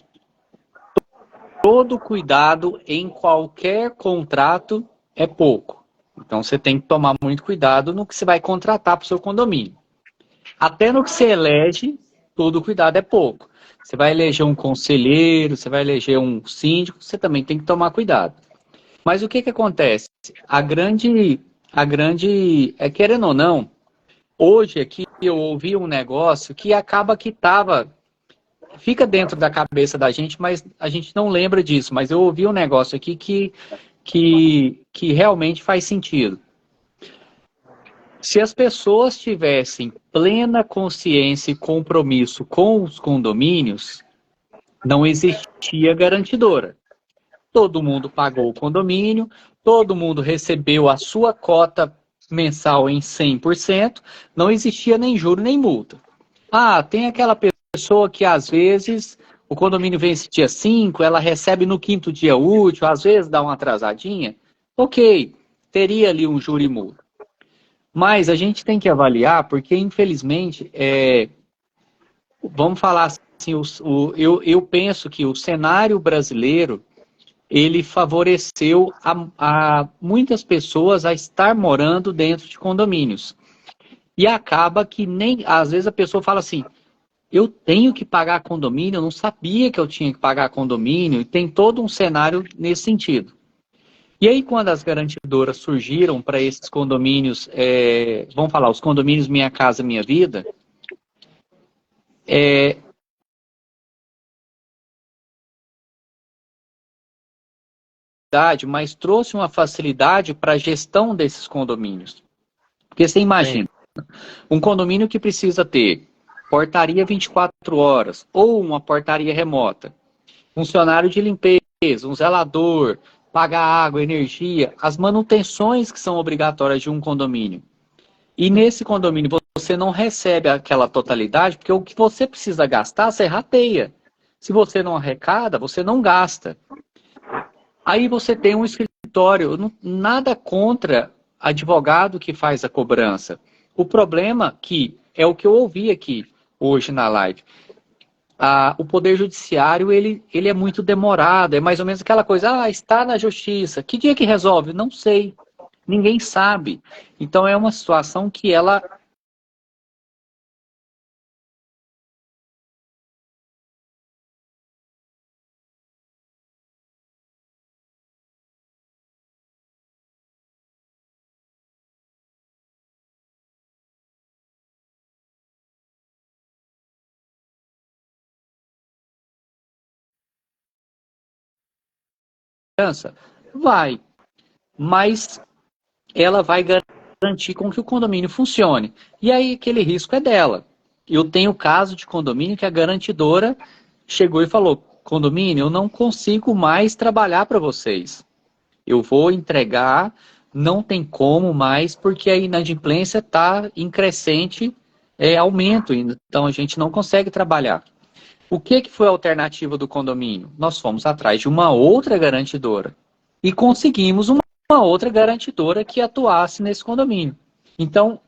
Todo cuidado em qualquer contrato é pouco. Então, você tem que tomar muito cuidado no que você vai contratar para o seu condomínio. Até no que você elege, todo cuidado é pouco. Você vai eleger um conselheiro, você vai eleger um síndico, você também tem que tomar cuidado. Mas o que acontece? Querendo ou não, hoje aqui eu ouvi um negócio que acaba que fica dentro da cabeça da gente, mas a gente não lembra disso. Mas eu ouvi um negócio aqui que realmente faz sentido. Se as pessoas tivessem plena consciência e compromisso com os condomínios, não existia garantidora. Todo mundo pagou o condomínio, todo mundo recebeu a sua cota mensal em 100%, não existia nem juro nem multa. Tem aquela pessoa que às vezes o condomínio vence dia 5, ela recebe no 5º dia útil, às vezes dá uma atrasadinha. Ok, teria ali um juro e multa. Mas a gente tem que avaliar, porque infelizmente, vamos falar assim, eu penso que o cenário brasileiro, ele favoreceu a muitas pessoas a estar morando dentro de condomínios. E acaba que às vezes a pessoa fala assim, eu tenho que pagar condomínio, eu não sabia que eu tinha que pagar condomínio, e tem todo um cenário nesse sentido. E aí, quando as garantidoras surgiram para esses condomínios, vamos falar, os condomínios Minha Casa Minha Vida, mas trouxe uma facilidade para a gestão desses condomínios. Porque você imagina, um condomínio que precisa ter portaria 24 horas, ou uma portaria remota, funcionário de limpeza, um zelador, pagar água, energia, as manutenções que são obrigatórias de um condomínio. E nesse condomínio você não recebe aquela totalidade, porque o que você precisa gastar, você rateia. Se você não arrecada, você não gasta. Aí você tem um escritório, nada contra advogado que faz a cobrança. O problema que é o que eu ouvi aqui hoje na live. O Poder Judiciário, ele é muito demorado, é mais ou menos aquela coisa, está na justiça, que dia que resolve? Não sei, ninguém sabe. Então é uma situação que ela... Vai, mas ela vai garantir com que o condomínio funcione. E aí aquele risco é dela. Eu tenho caso de condomínio que a garantidora chegou e falou, condomínio, eu não consigo mais trabalhar para vocês. Eu vou entregar, não tem como mais, porque a inadimplência está em crescente aumento, então a gente não consegue trabalhar. O que foi a alternativa do condomínio? Nós fomos atrás de uma outra garantidora e conseguimos uma outra garantidora que atuasse nesse condomínio. Então,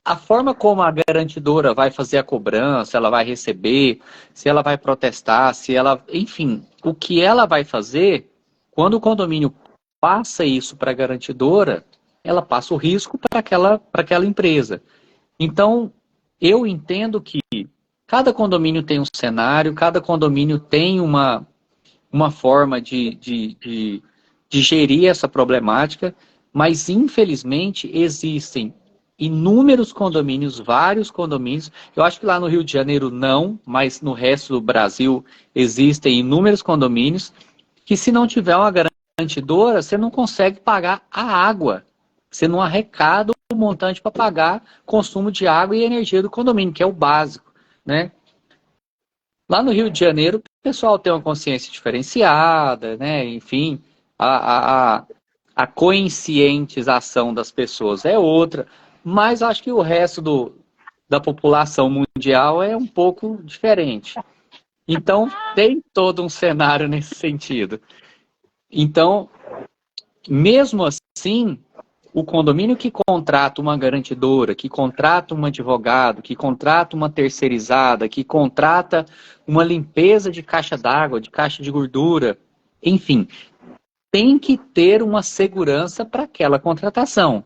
a forma como a garantidora vai fazer a cobrança, ela vai receber, se ela vai protestar, se ela... Enfim, o que ela vai fazer, quando o condomínio passa isso para a garantidora, ela passa o risco para aquela empresa. Então, eu entendo que cada condomínio tem um cenário, cada condomínio tem uma forma de gerir essa problemática, mas infelizmente existem inúmeros condomínios, vários condomínios. Eu acho que lá no Rio de Janeiro não, mas no resto do Brasil existem inúmeros condomínios que, se não tiver uma garantidora, você não consegue pagar a água. Você não arrecada o montante para pagar consumo de água e energia do condomínio, que é o básico, né? Lá no Rio de Janeiro, o pessoal tem uma consciência diferenciada, né? Enfim, a conscientização das pessoas é outra, mas acho que o resto da população mundial é um pouco diferente. Então, tem todo um cenário nesse sentido. Então, mesmo assim, o condomínio que contrata uma garantidora, que contrata um advogado, que contrata uma terceirizada, que contrata uma limpeza de caixa d'água, de caixa de gordura, enfim, tem que ter uma segurança para aquela contratação.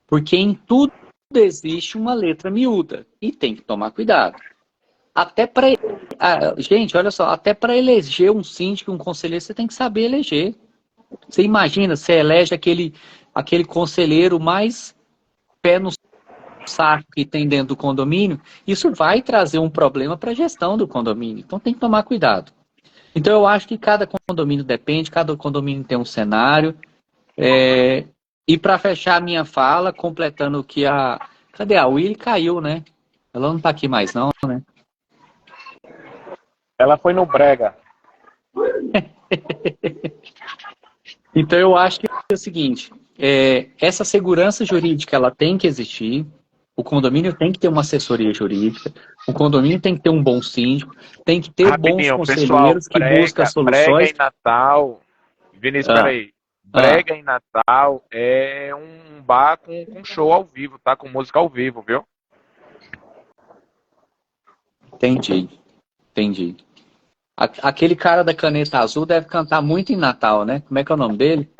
Porque em tudo existe uma letra miúda e tem que tomar cuidado. Até para... gente, olha só, até para eleger um síndico, um conselheiro, você tem que saber eleger. Você imagina, você elege aquele conselheiro mais pé no saco que tem dentro do condomínio, isso vai trazer um problema para a gestão do condomínio. Então tem que tomar cuidado. Então eu acho que cada condomínio depende, cada condomínio tem um cenário. E para fechar a minha fala, completando que Cadê a Willy? Caiu, né? Ela não está aqui mais não, né? Ela foi no brega. Então eu acho que é o seguinte, essa segurança jurídica ela tem que existir, o condomínio tem que ter uma assessoria jurídica, o condomínio tem que ter um bom síndico, tem que ter bons conselheiros que buscam soluções. Brega em Natal, Vinícius, peraí, brega em Natal é um bar com show ao vivo, tá? Com música ao vivo, viu? Entendi. Aquele cara da caneta azul deve cantar muito em Natal, né? Como é que é o nome dele?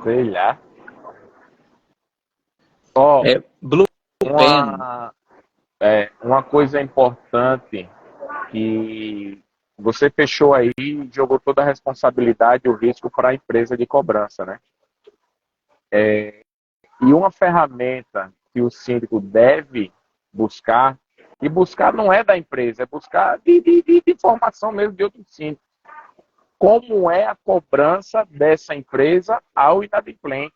Sei lá. Blue Pen. Uma coisa importante que você fechou aí e jogou toda a responsabilidade e o risco para a empresa de cobrança, né? E uma ferramenta que o síndico deve buscar, e buscar não é da empresa, é buscar de informação mesmo de outro síndico. Como é a cobrança dessa empresa ao inadimplente?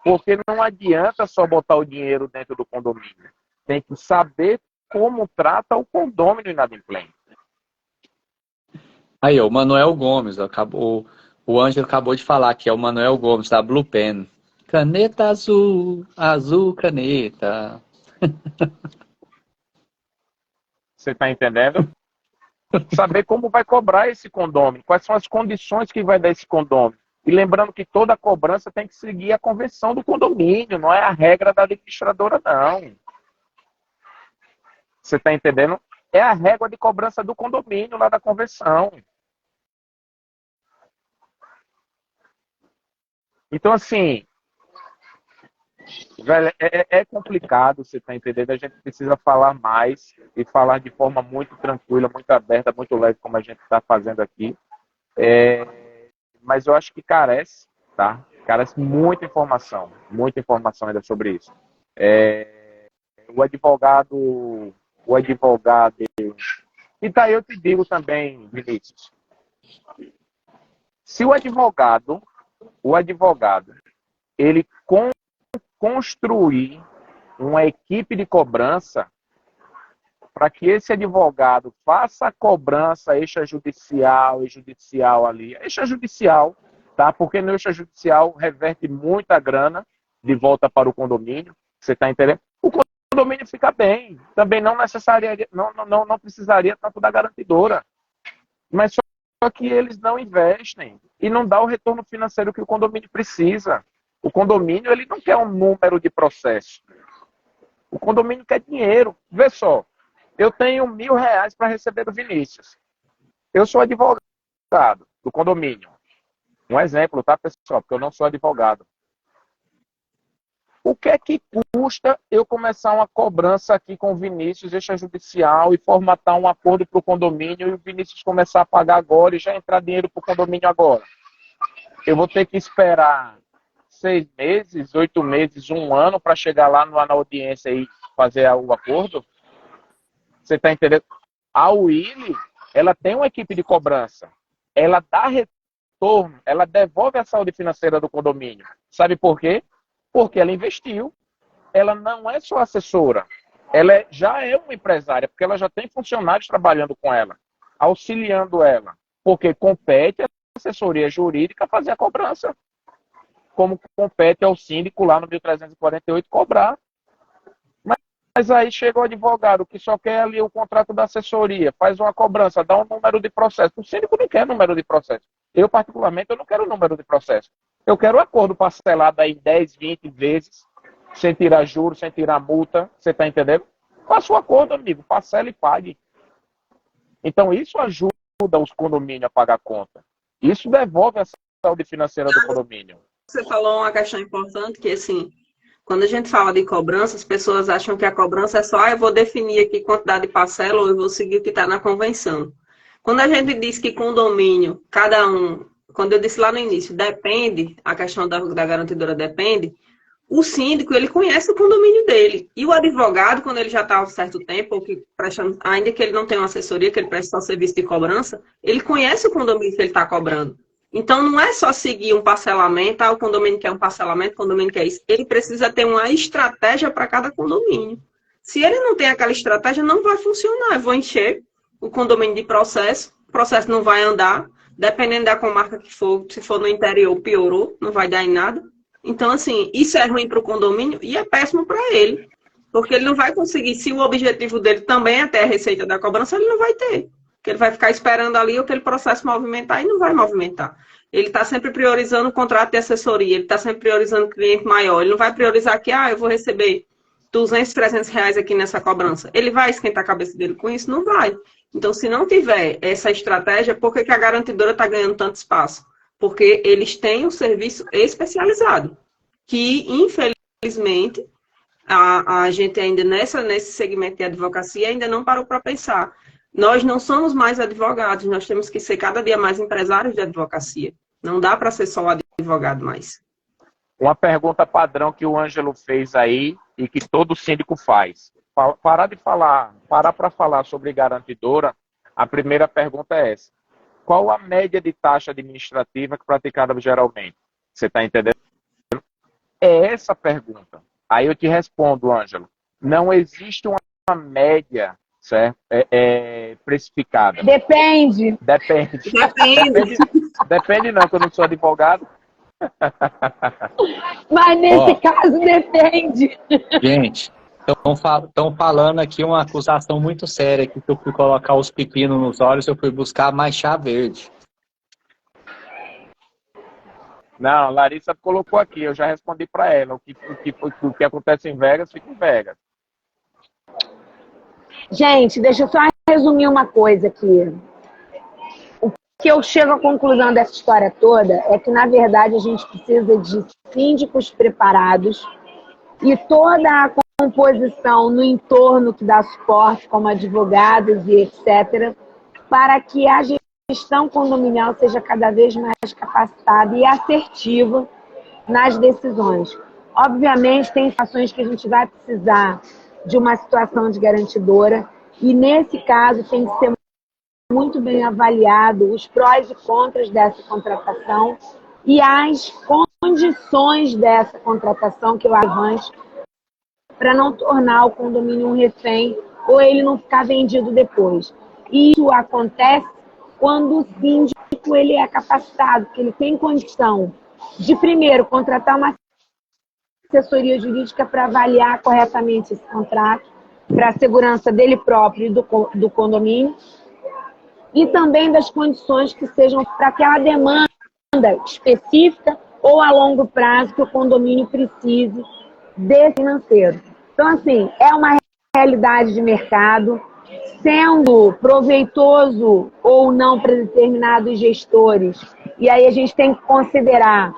Porque não adianta só botar o dinheiro dentro do condomínio. Tem que saber como trata o condômino inadimplente. Aí, o Manuel Gomes, o Ângelo acabou de falar que é o Manuel Gomes, da Blue Pen. Caneta azul, azul caneta. Você está entendendo? Saber como vai cobrar esse condômino, quais são as condições que vai dar esse condômino. E lembrando que toda cobrança tem que seguir a convenção do condomínio, não é a regra da administradora, não. Você está entendendo? É a régua de cobrança do condomínio lá da convenção. Então, assim, velho, é complicado, você está entendendo? A gente precisa falar mais e falar de forma muito tranquila, muito aberta, muito leve, como a gente está fazendo aqui. Mas eu acho que carece, tá? Carece muita informação ainda sobre isso. O advogado, e daí eu te digo também, Vinícius, se o advogado, ele construir uma equipe de cobrança para que esse advogado faça a cobrança extrajudicial e judicial ali. Extrajudicial, tá? Porque no extrajudicial reverte muita grana de volta para o condomínio. Você está entendendo? O condomínio fica bem. Também não necessariamente, não precisaria tanto da garantidora. Mas só que eles não investem e não dá o retorno financeiro que o condomínio precisa. O condomínio ele não quer um número de processo. O condomínio quer dinheiro. Vê só. Eu tenho R$1.000 para receber do Vinícius. Eu sou advogado do condomínio. Um exemplo, tá, pessoal? Porque eu não sou advogado. O que é que custa eu começar uma cobrança aqui com o Vinícius extrajudicial e formatar um acordo para o condomínio e o Vinícius começar a pagar agora e já entrar dinheiro para o condomínio agora? eu vou ter que esperar 6 meses, 8 meses, 1 ano para chegar lá na audiência e fazer o acordo? Você está entendendo? A Willy, ela tem uma equipe de cobrança. Ela dá retorno, ela devolve a saúde financeira do condomínio. Sabe por quê? Porque ela investiu. Ela não é só assessora. Ela já é uma empresária, porque ela já tem funcionários trabalhando com ela, auxiliando ela. Porque compete a assessoria jurídica fazer a cobrança. Como compete ao síndico lá no 1348 cobrar. Mas aí chega o advogado que só quer ali o contrato da assessoria, faz uma cobrança, dá um número de processo. O síndico não quer número de processo. Eu, particularmente, eu não quero número de processo. Eu quero um acordo parcelado aí 10, 20 vezes, sem tirar juros, sem tirar multa. Você está entendendo? Faça o acordo, amigo. Parcela e pague. Então, isso ajuda os condomínios a pagar a conta. Isso devolve a saúde financeira do condomínio. Você falou uma questão importante, que assim, quando a gente fala de cobrança, as pessoas acham que a cobrança é só, eu vou definir aqui quantidade de parcela ou eu vou seguir o que está na convenção. Quando a gente diz que condomínio, cada um, quando eu disse lá no início, depende, a questão da garantidora depende, o síndico, ele conhece o condomínio dele. E o advogado, quando ele já está há um certo tempo, ou que presta, ainda que ele não tenha uma assessoria, que ele presta só serviço de cobrança, ele conhece o condomínio que ele está cobrando. Então, não é só seguir um parcelamento, o condomínio quer um parcelamento, o condomínio quer isso. Ele precisa ter uma estratégia para cada condomínio. Se ele não tem aquela estratégia, não vai funcionar. Eu vou encher o condomínio de processo, o processo não vai andar, dependendo da comarca que for, se for no interior, piorou, não vai dar em nada. Então, assim, isso é ruim para o condomínio e é péssimo para ele. Porque ele não vai conseguir, se o objetivo dele também é ter a receita da cobrança, ele não vai ter. Porque ele vai ficar esperando ali aquele processo movimentar e não vai movimentar. Ele está sempre priorizando o contrato de assessoria, ele está sempre priorizando o cliente maior. Ele não vai priorizar que, eu vou receber 200, 300 reais aqui nessa cobrança. Ele vai esquentar a cabeça dele com isso? Não vai. Então, se não tiver essa estratégia, por que a garantidora está ganhando tanto espaço? Porque eles têm um serviço especializado, que, infelizmente, a gente ainda nesse segmento de advocacia ainda não parou para pensar. Nós não somos mais advogados, nós temos que ser cada dia mais empresários de advocacia. Não dá para ser só advogado mais. Uma pergunta padrão que o Ângelo fez aí e que todo síndico faz. Parar para falar sobre garantidora, a primeira pergunta é essa. Qual a média de taxa administrativa praticada geralmente? Você está entendendo? É essa a pergunta. Aí eu te respondo, Ângelo. Não existe uma média, certo? Precificada. Depende. Depende não, que eu não sou advogado. Mas nesse caso depende. Gente, estão falando aqui uma acusação muito séria que eu fui colocar os pepinos nos olhos, eu fui buscar mais chá verde. Não, Larissa colocou aqui, eu já respondi para ela. O que acontece em Vegas, fica em Vegas. Gente, deixa eu só resumir uma coisa aqui. O que eu chego à conclusão dessa história toda é que, na verdade, a gente precisa de síndicos preparados e toda a composição no entorno que dá suporte, como advogados e etc., para que a gestão condominial seja cada vez mais capacitada e assertiva nas decisões. Obviamente, tem situações que a gente vai precisar de uma situação de garantidora e, nesse caso, tem que ser muito bem avaliado os prós e contras dessa contratação e as condições dessa contratação que eu avance para não tornar o condomínio um refém ou ele não ficar vendido depois. E isso acontece quando o síndico ele é capacitado, que ele tem condição de, primeiro, contratar uma assessoria jurídica para avaliar corretamente esse contrato, para a segurança dele próprio e do condomínio, e também das condições que sejam para aquela demanda específica ou a longo prazo que o condomínio precise de financeiro. Então, assim, é uma realidade de mercado, sendo proveitoso ou não para determinados gestores. E aí a gente tem que considerar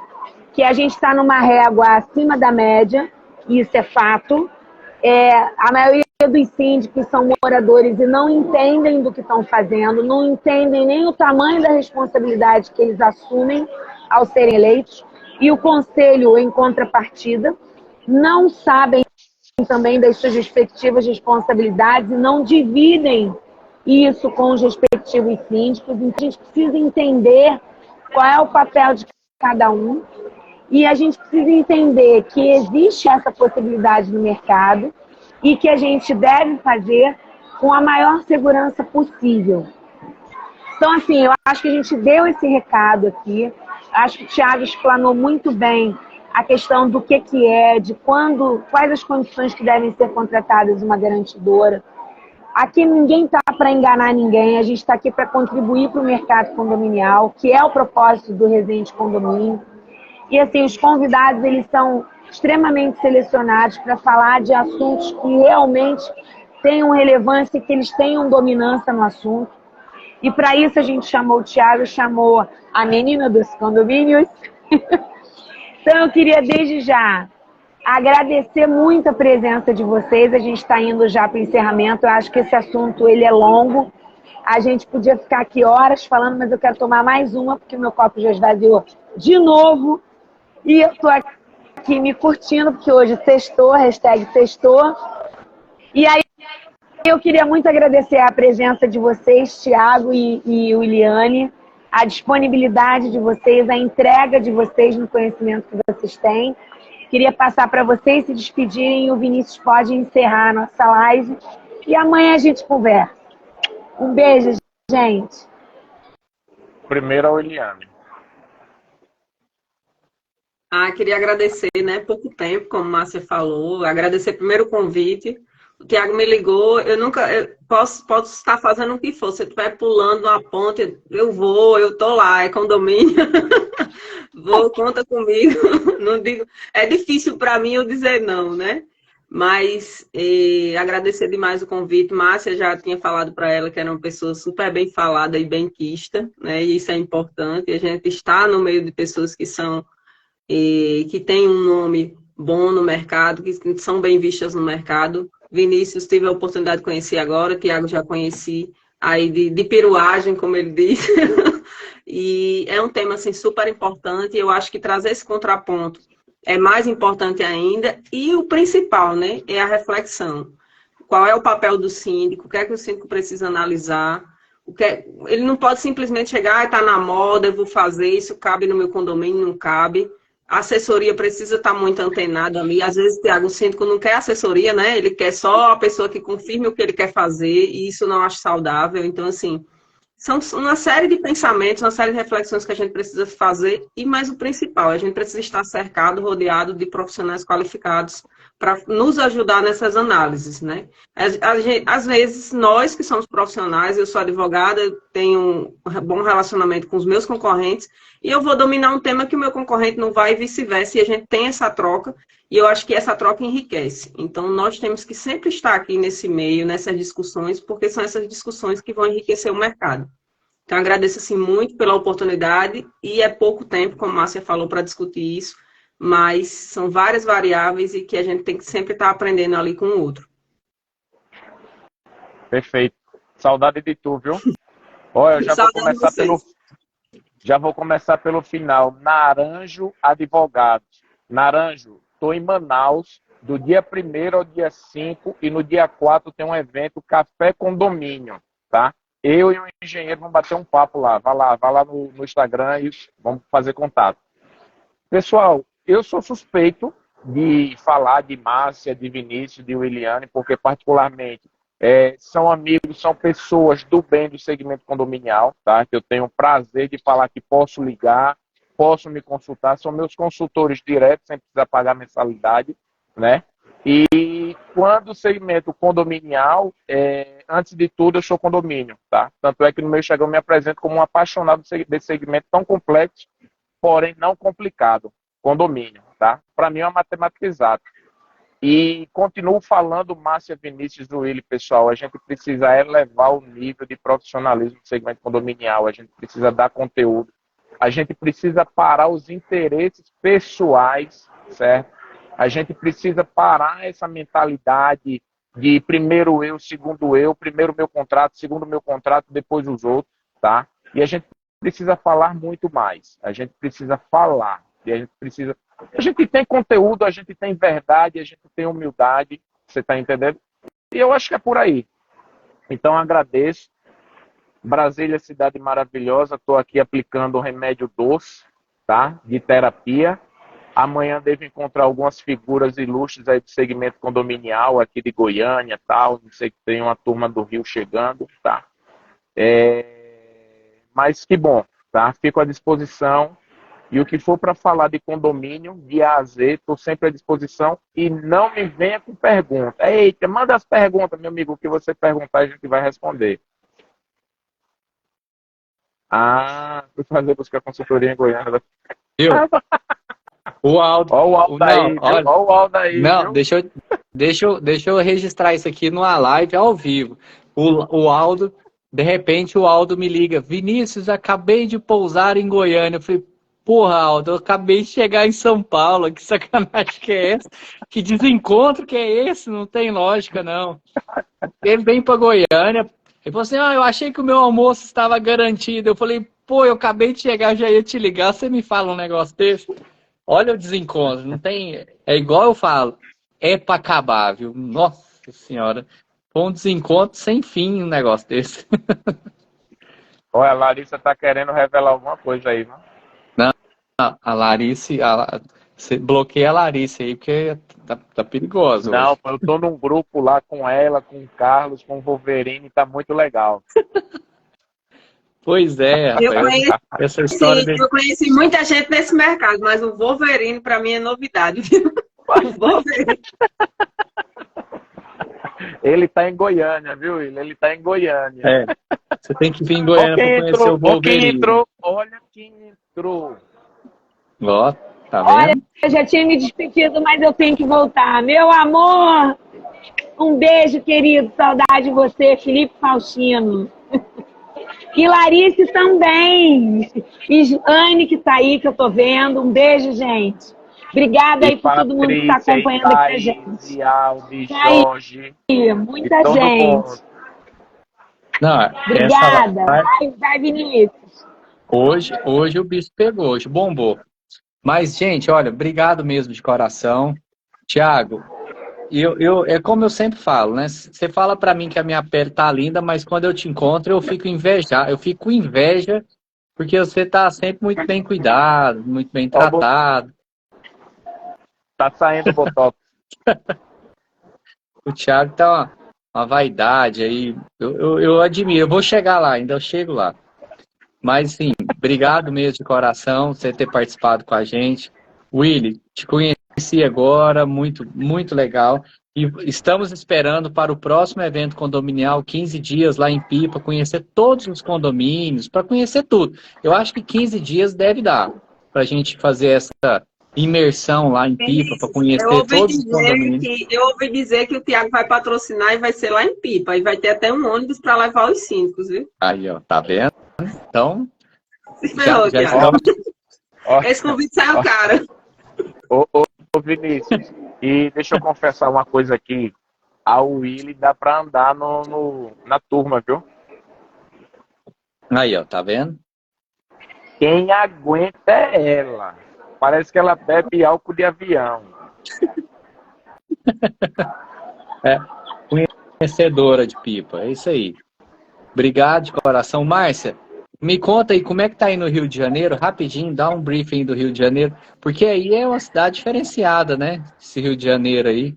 que a gente está numa régua acima da média, isso é fato. A maioria dos síndicos são moradores e não entendem do que estão fazendo, não entendem nem o tamanho da responsabilidade que eles assumem ao serem eleitos, e o conselho, em contrapartida, não sabem também das suas respectivas responsabilidades e não dividem isso com os respectivos síndicos. Então, a gente precisa entender qual é o papel de cada um e a gente precisa entender que existe essa possibilidade no mercado e que a gente deve fazer com a maior segurança possível. Então, assim, eu acho que a gente deu esse recado aqui. Acho que o Thiago explanou muito bem a questão do que é, de quando, quais as condições que devem ser contratadas uma garantidora. Aqui ninguém está para enganar ninguém, a gente está aqui para contribuir para o mercado condominial, que é o propósito do Resende Condomínio. E assim, os convidados, eles são extremamente selecionados para falar de assuntos que realmente tenham relevância e que eles tenham dominância no assunto. E para isso a gente chamou o Thiago, chamou a menina dos condomínios. Então eu queria desde já agradecer muito a presença de vocês. A gente está indo já para o encerramento. Eu acho que esse assunto ele é longo. A gente podia ficar aqui horas falando, mas eu quero tomar mais uma, porque meu copo já esvaziou de novo. E eu estou aqui me curtindo, porque hoje sextou, hashtag sextou. E aí eu queria muito agradecer a presença de vocês, Thiago e Williane, a disponibilidade de vocês, a entrega de vocês no conhecimento que vocês têm. Queria passar para vocês se despedirem e o Vinícius pode encerrar a nossa live. E amanhã a gente conversa. Um beijo, gente. Primeiro a Williane. Queria agradecer, né? Pouco tempo, como a Márcia falou. Agradecer primeiro o convite. O Thiago me ligou, eu posso estar fazendo o que for. Se eu estiver pulando uma ponte, eu tô lá, é condomínio. Conta comigo. Não digo, é difícil para mim eu dizer não, né? Mas agradecer demais o convite. Márcia já tinha falado para ela que era uma pessoa super bem falada e benquista, né? E isso é importante. A gente está no meio de pessoas que são que têm um nome bom no mercado, que são bem vistas no mercado. Vinícius tive a oportunidade de conhecer agora, Thiago já conheci, aí de peruagem, como ele disse. E é um tema assim, super importante, e eu acho que trazer esse contraponto é mais importante ainda. E o principal, né, é a reflexão. Qual é o papel do síndico? O que é que o síndico precisa analisar? Ele não pode simplesmente chegar, está na moda, eu vou fazer isso, cabe no meu condomínio, não cabe. A assessoria precisa estar muito antenada ali. Às vezes, Thiago, o síndico não quer assessoria, né? Ele quer só a pessoa que confirme o que ele quer fazer, e isso não acho saudável. Então, assim, são uma série de pensamentos, uma série de reflexões que a gente precisa fazer, e mais o principal, a gente precisa estar cercado, rodeado de profissionais qualificados para nos ajudar nessas análises, né? Às vezes, nós que somos profissionais, eu sou advogada, eu tenho um bom relacionamento com os meus concorrentes, e eu vou dominar um tema que o meu concorrente não vai e vice-versa, e a gente tem essa troca, e eu acho que essa troca enriquece. Então, nós temos que sempre estar aqui nesse meio, nessas discussões, porque são essas discussões que vão enriquecer o mercado. Então, agradeço assim, muito pela oportunidade, e é pouco tempo, como a Márcia falou, para discutir isso, mas são várias variáveis e que a gente tem que sempre estar aprendendo ali com o outro. Perfeito. Saudade de tu, viu? Olha, eu já vou começar pelo final. Naranjo Advogados. Naranjo, estou em Manaus, do dia 1º ao dia 5, e no dia 4 tem um evento Café Condomínio, tá? Eu e o engenheiro vamos bater um papo lá. Vai lá no Instagram e vamos fazer contato. Pessoal, eu sou suspeito de falar de Márcia, de Vinícius, de Williane, porque particularmente são amigos, são pessoas do bem do segmento condominial, tá? Que eu tenho o prazer de falar que posso ligar, posso me consultar, são meus consultores diretos, sem precisar pagar mensalidade, né? E quando o segmento condominial, antes de tudo, eu sou condomínio, tá? Tanto é que no meu Instagram eu me apresento como um apaixonado desse segmento tão complexo, porém não complicado, condomínio, tá? Para mim é uma matemática exata. E continuo falando, Márcia, Vinícius, do Willi, pessoal, a gente precisa elevar o nível de profissionalismo do segmento condominial, a gente precisa dar conteúdo, a gente precisa parar os interesses pessoais, certo? A gente precisa parar essa mentalidade de primeiro eu, segundo eu, primeiro meu contrato, segundo meu contrato, depois os outros, tá? E a gente precisa falar muito mais. A gente precisa falar. E a gente tem conteúdo, a gente tem verdade, a gente tem humildade. Você está entendendo? E eu acho que é por aí. Então, agradeço. Brasília, cidade maravilhosa. Estou aqui aplicando um remédio doce, tá? De terapia. Amanhã devo encontrar algumas figuras ilustres aí do segmento condominial aqui de Goiânia, tal. Não sei que tem uma turma do Rio chegando, tá? Mas que bom, tá? Fico à disposição. E o que for para falar de condomínio, de A a Z, estou sempre à disposição. E não me venha com pergunta. Eita, manda as perguntas, meu amigo. O que você perguntar, a gente vai responder. Fui fazer buscar consultoria em Goiânia. Viu? O Aldo. Olha o Aldo aí, olha o Aldo aí. Não, deixa eu registrar isso aqui numa live ao vivo. O Aldo, de repente, o Aldo me liga. Vinícius, acabei de pousar em Goiânia. Eu falei, porra, Aldo, eu acabei de chegar em São Paulo. Que sacanagem que é essa? Que desencontro que é esse? Não tem lógica, não. Ele vem para Goiânia. Ele falou assim, eu achei que o meu almoço estava garantido. Eu falei, pô, eu acabei de chegar, já ia te ligar. Você me fala um negócio desse? Olha o desencontro, não tem... É igual eu falo, é para acabar, viu? Nossa Senhora, foi um desencontro sem fim um negócio desse. Olha, a Larissa tá querendo revelar alguma coisa aí, não? Não, a Larissa... Você bloqueia a Larissa aí, porque tá perigoso. Não, hoje. eu tô num grupo lá com ela, com o Carlos, com o Wolverine, tá muito legal. Pois é, rapaz. Essa história eu conheci muita gente nesse mercado, mas o Wolverine para mim é novidade. O Wolverine. Ele tá em Goiânia, viu, Will? Ele tá em Goiânia. Você tem que vir em Goiânia para conhecer o Wolverine. Olha quem entrou. Ó, tá vendo? Olha, eu já tinha me despedido, mas eu tenho que voltar. Meu amor, um beijo, querido. Saudade de você, Felipe Faustino. E Larissa também. E Anne, que tá aí, que eu tô vendo. Um beijo, gente. Obrigada aí por todo mundo que tá acompanhando aqui a gente. E Aldi, Jorge. Muita gente. Não, obrigada. Vai, Vinícius. Hoje o bicho pegou, hoje bombou. Mas, gente, olha, obrigado mesmo de coração. Tiago, é como eu sempre falo, né? Você fala pra mim que a minha pele tá linda, mas quando eu te encontro eu fico com inveja, porque você tá sempre muito bem cuidado, muito bem tratado. Tá saindo botox. O Thiago tá uma vaidade aí, eu admiro, eu vou chegar lá, ainda eu chego lá. Mas, sim, obrigado mesmo de coração por você ter participado com a gente. Willy, te conheci agora, muito, muito legal. E estamos esperando para o próximo evento condominial, 15 dias lá em Pipa, conhecer todos os condomínios, para conhecer tudo. Eu acho que 15 dias deve dar para a gente fazer essa imersão lá em Pipa, para conhecer todos os condomínios. Eu ouvi dizer que o Thiago vai patrocinar e vai ser lá em Pipa. E vai ter até um ônibus para levar os síndicos, viu? Aí, ó, tá vendo? Então, já estamos... Esse convite saiu caro. Ô Vinícius, e deixa eu confessar uma coisa aqui. A Willy dá pra andar na turma, viu? Aí, ó, tá vendo? Quem aguenta é ela. Parece que ela bebe álcool de avião. Conhecedora de Pipa, é isso aí. Obrigado de coração. Márcia, me conta aí como é que tá aí no Rio de Janeiro, rapidinho, dá um briefing do Rio de Janeiro, porque aí é uma cidade diferenciada, né? Esse Rio de Janeiro aí.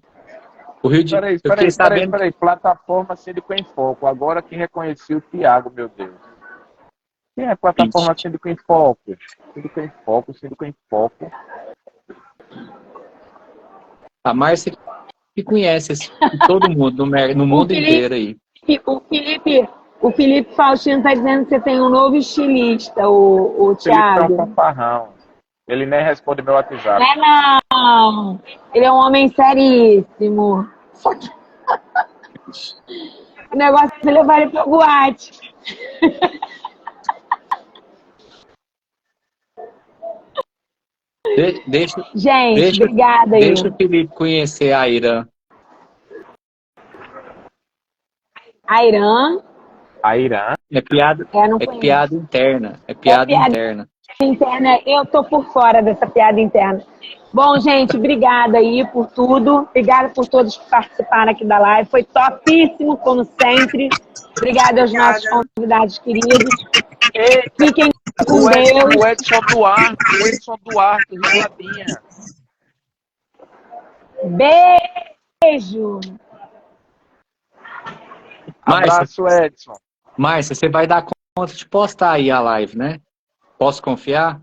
O Rio de Janeiro. Peraí, plataforma Síndico em Foco. Agora que reconheci o Thiago, meu Deus. Quem é a plataforma Síndico em Foco? Síndico em Foco. A Márcia que conhece todo mundo no mundo inteiro aí. O Felipe Faustino está dizendo que você tem um novo estilista, o Thiago. Felipe é um fanfarrão. Ele nem responde meu WhatsApp. Não. Ele é um homem seríssimo. Só que o negócio é levar ele pra boate. Gente, obrigada aí. Deixa o Felipe conhecer a Irã. A Irã? A Irã? É piada, piada interna. É piada interna. Eu tô por fora dessa piada interna. Bom, gente, obrigada aí por tudo. Obrigada por todos que participaram aqui da live. Foi topíssimo, como sempre. Obrigada aos nossos convidados queridos. Fiquem com Deus. O Edson Duarte, risadinha. Beijo. Abraço, Edson. Márcia, você vai dar conta de postar aí a live, né? Posso confiar?